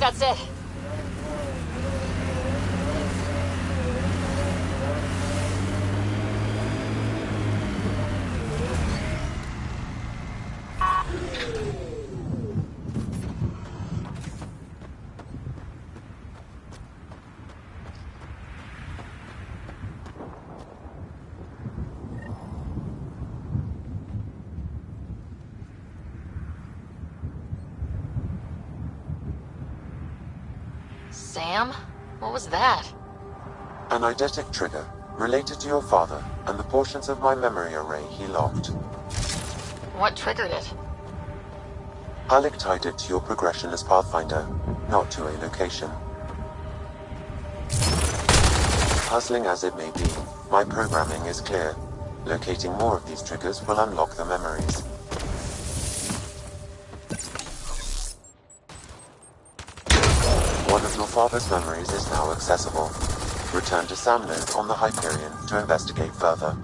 that's it. Sam? What was that? An eidetic trigger, related to your father, and the portions of my memory array he locked. What triggered it? Alec tied it to your progression as Pathfinder, not to a location. Puzzling as it may be, my programming is clear. Locating more of these triggers will unlock the memories. One of your father's memories is now accessible. Return to Sam Node on the Hyperion to investigate further.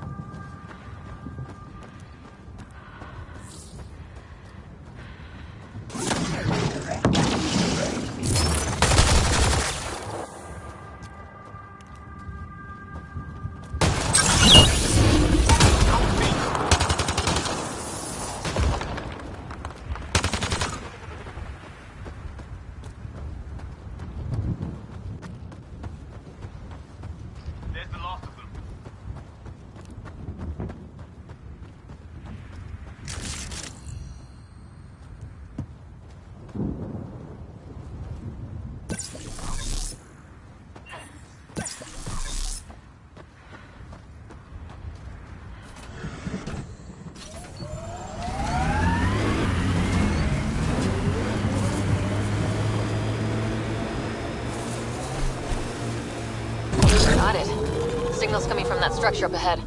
Got it. Signal's coming from that structure up ahead.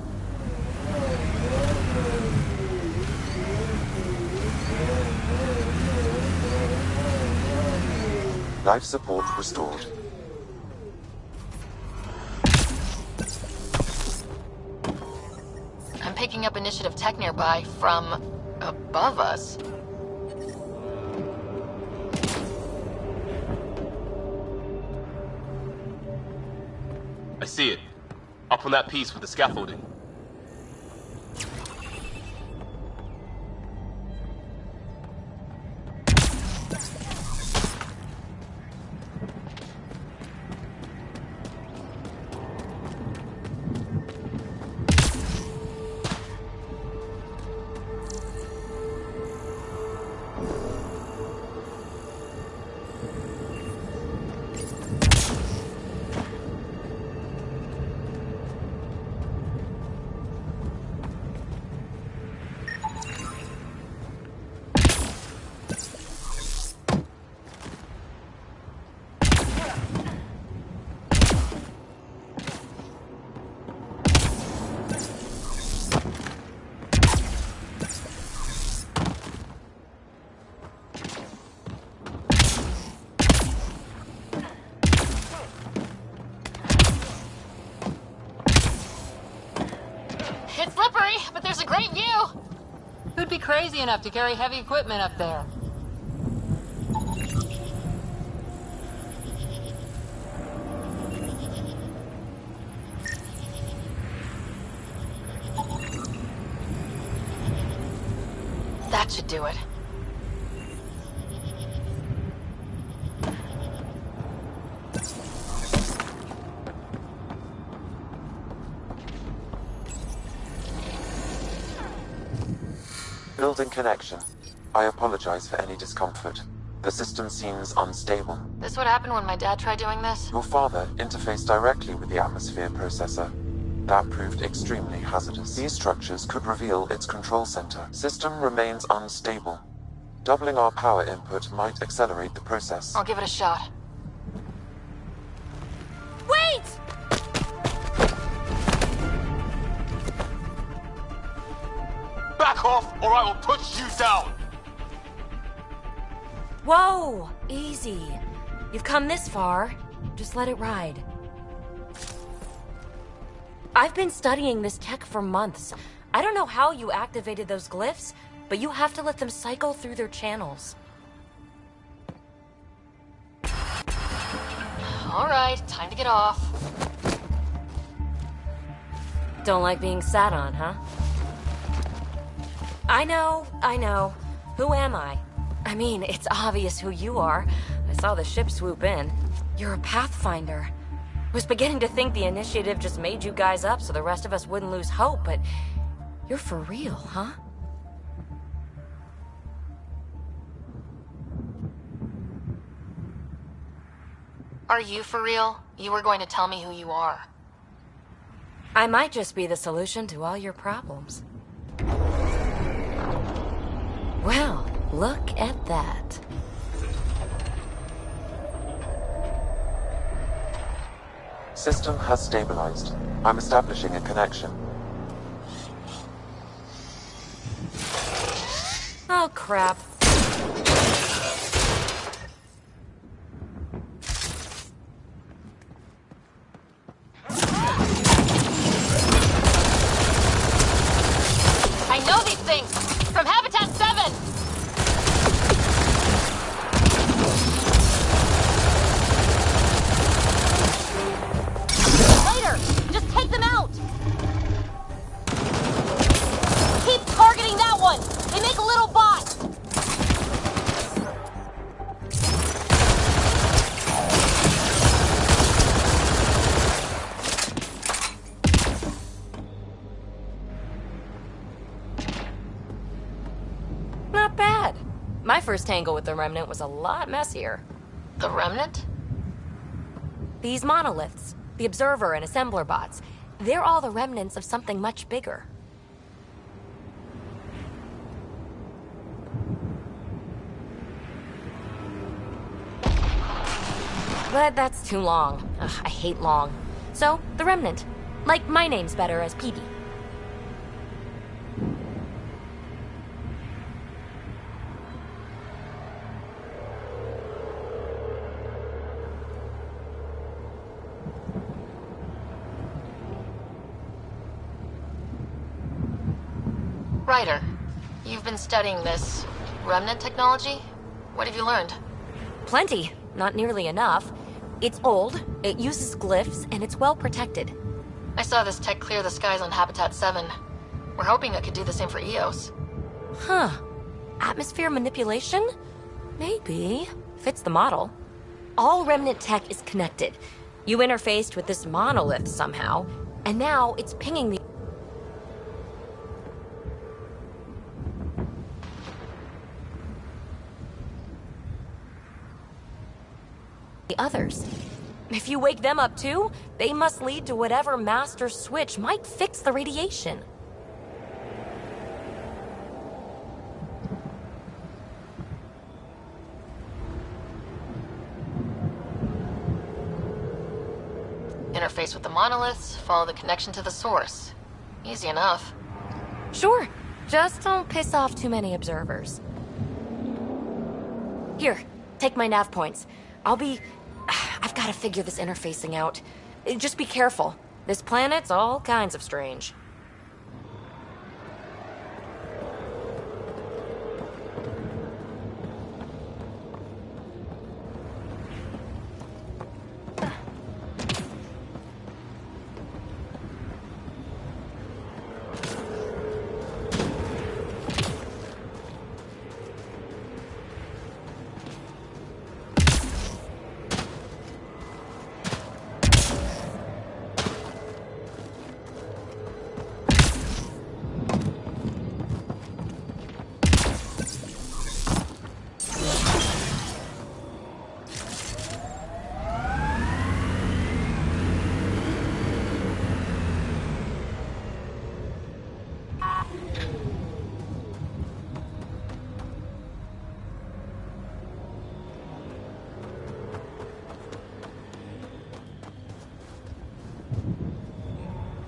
Life support restored. I'm picking up initiative tech nearby from above us. I see it. Up on that piece with the scaffolding. It's slippery, but there's a great view. Who'd be crazy enough to carry heavy equipment up there? That should do it. Building connection. I apologize for any discomfort. The system seems unstable. This would happen when my dad tried doing this? Your father interfaced directly with the atmosphere processor. That proved extremely hazardous. These structures could reveal its control center. System remains unstable. Doubling our power input might accelerate the process. I'll give it a shot. Wait! Back off, or I will push you down! Whoa! Easy. You've come this far. Just let it ride. I've been studying this tech for months. I don't know how you activated those glyphs, but you have to let them cycle through their channels. Alright, time to get off. Don't like being sat on, huh? I know. Who am I? I mean, it's obvious who you are. I saw the ship swoop in. You're a Pathfinder. Was beginning to think the initiative just made you guys up so the rest of us wouldn't lose hope, but you're for real, huh? Are you for real? You were going to tell me who you are. I might just be the solution to all your problems. Well, look at that. System has stabilized. I'm establishing a connection. Oh, crap. I know these things! From Habitat 7! Later! Just take them out! Keep targeting that one! They make a little bot! Not bad. My first tangle with the Remnant was a lot messier. The Remnant? These monoliths, the Observer and Assembler bots, they're all the remnants of something much bigger. But that's too long. Ugh, I hate long. So, the Remnant. Like, my name's better as Peavy. Ryder, you've been studying this Remnant technology? What have you learned? Plenty. Not nearly enough. It's old, it uses glyphs, and it's well protected. I saw this tech clear the skies on Habitat 7. We're hoping it could do the same for EOS. Huh. Atmosphere manipulation? Maybe. Fits the model. All Remnant tech is connected. You interfaced with this monolith somehow, and now it's pinging the others. If you wake them up too, they must lead to whatever master switch might fix the radiation. Interface with the monoliths, follow the connection to the source. Easy enough. Sure. Just don't piss off too many observers. Here, take my nav points. I've got to figure this interfacing out. Just be careful. This planet's all kinds of strange.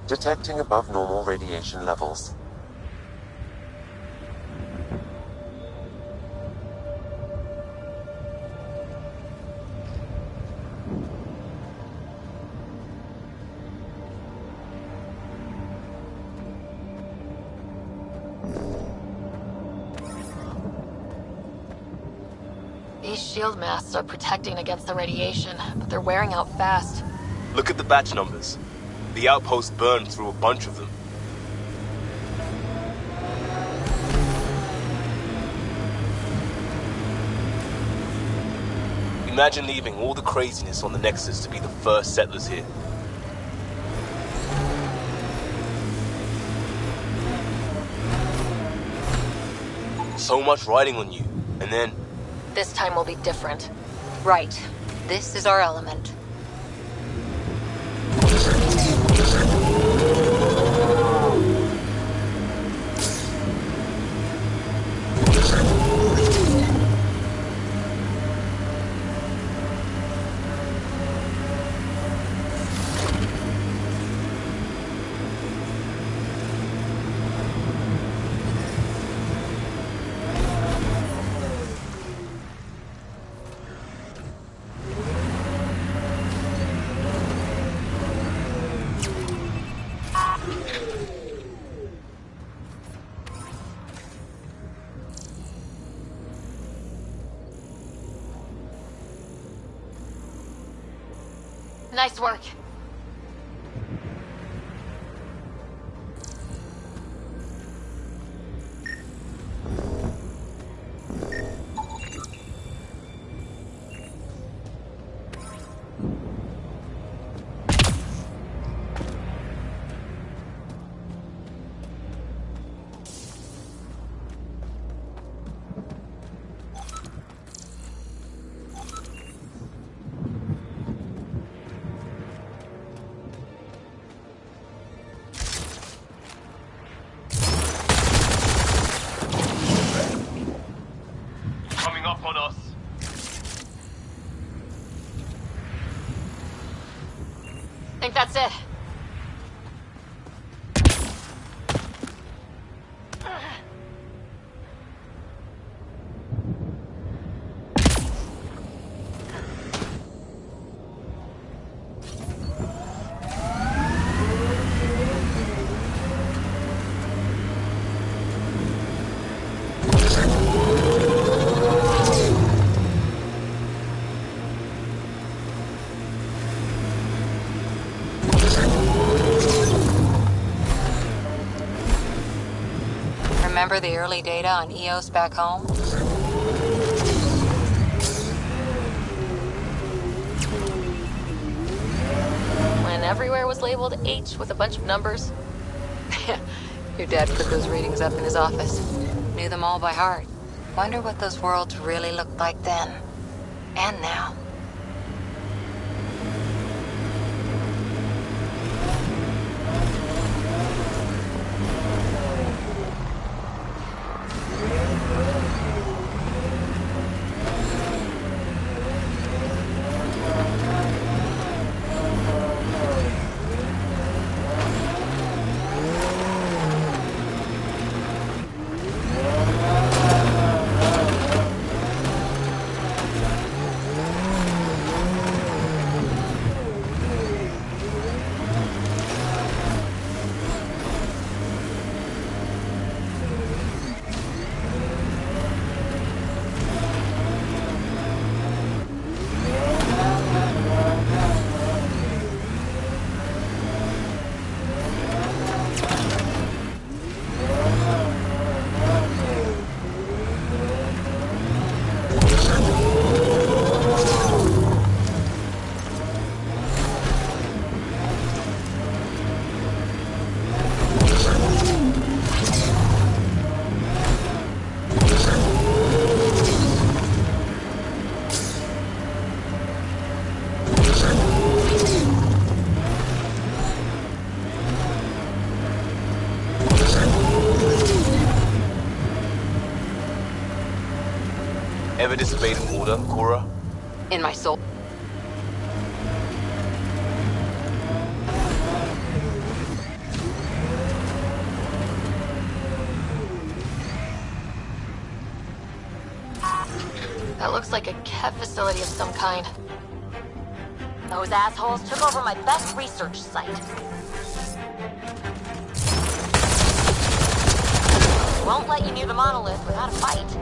Detecting above normal radiation levels. These shield masks are protecting against the radiation, but they're wearing out fast. Look at the batch numbers. The outpost burned through a bunch of them. Imagine leaving all the craziness on the Nexus to be the first settlers here. So much riding on you, and then... This time will be different. Right. This is our element. Nice work. Coming up on us. Think that's it. Remember the early data on EOS back home? When everywhere was labeled H with a bunch of numbers. Your dad put those readings up in his office. Knew them all by heart. Wonder what those worlds really looked like then. And now. Ever disobeyed an order, Cora? In my soul. That looks like a Kev facility of some kind. Those assholes took over my best research site. Won't let you near the monolith without a fight.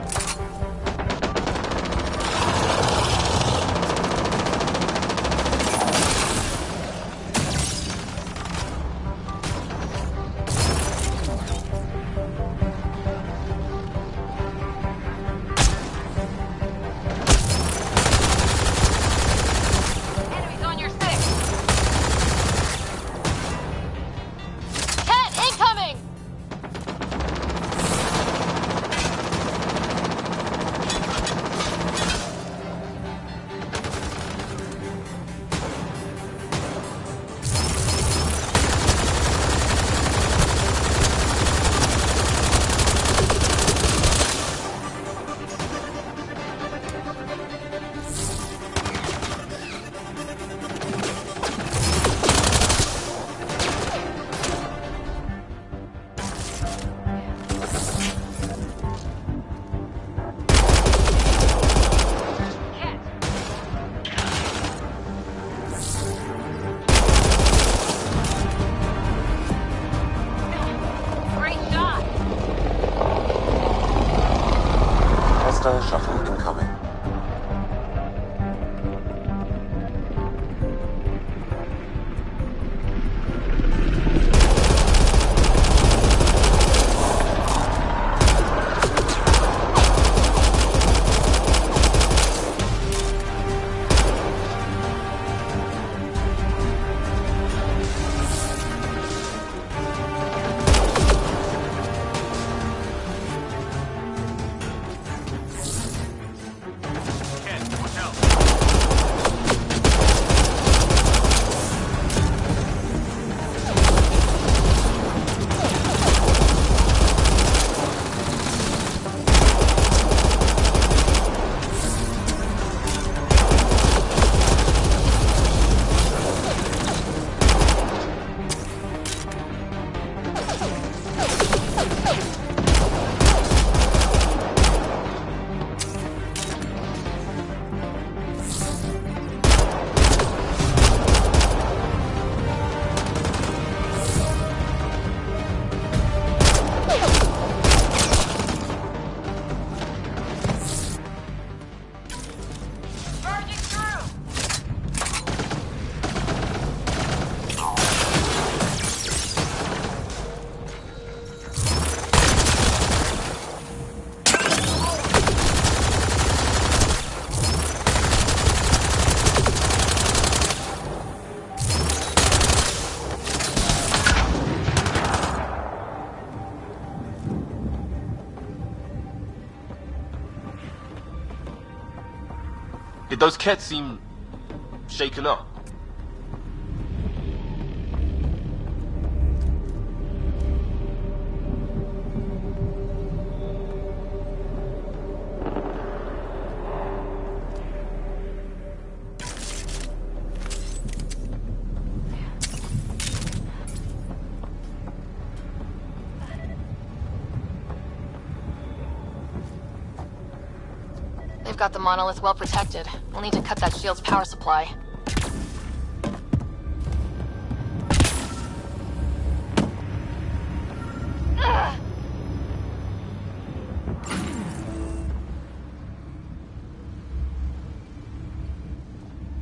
Did those cats seem shaken up? They've got the monolith well protected. We'll need to cut that shield's power supply.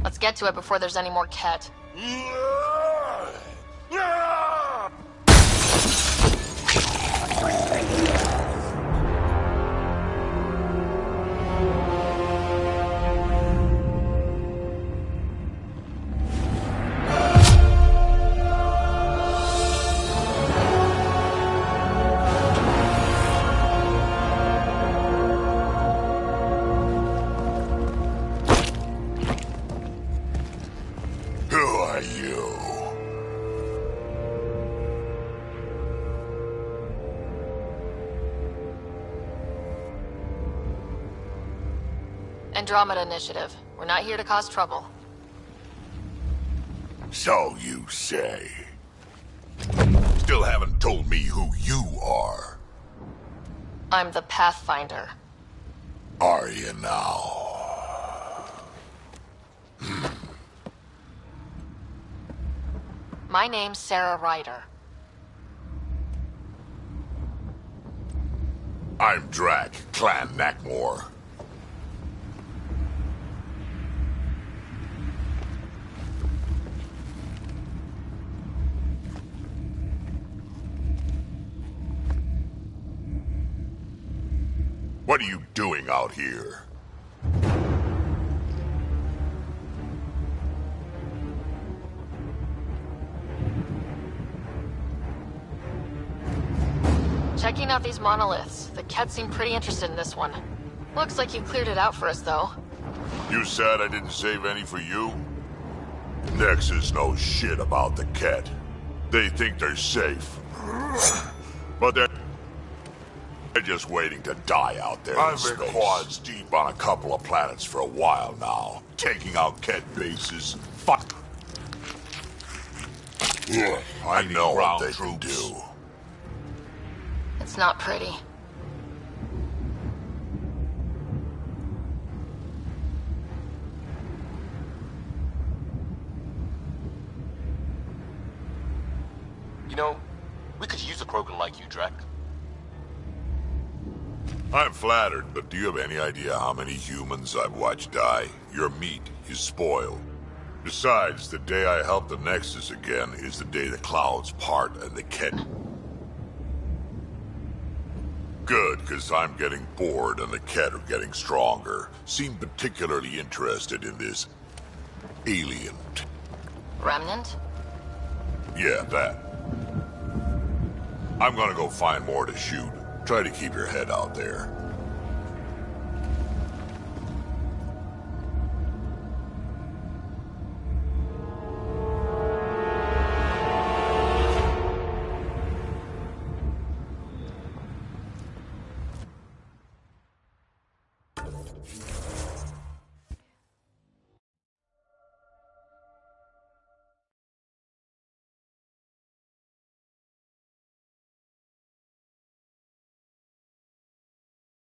Let's get to it before there's any more Ket. Andromeda Initiative. We're not here to cause trouble. So you say. Still haven't told me who you are. I'm the Pathfinder. Are you now? My name's Sarah Ryder. I'm Drac, Clan Nakmor. What are you doing out here? Checking out these monoliths. The Ket seem pretty interested in this one. Looks like you cleared it out for us, though. You said I didn't save any for you? Nexus knows shit about the Ket. They think they're safe. But they're just waiting to die out there in space. I've been quads deep on a couple of planets for a while now, taking out Ket bases. Fuck. I know what they can do. It's not pretty. You know, we could use a Krogan like you, Drac. I'm flattered, but do you have any idea how many humans I've watched die? Your meat is spoiled. Besides, the day I help the Nexus again is the day the clouds part and the Ket. Good, because I'm getting bored and the Ket are getting stronger. Seem particularly interested in this alien. Remnant? Yeah, that. I'm gonna go find more to shoot. Try to keep your head out there.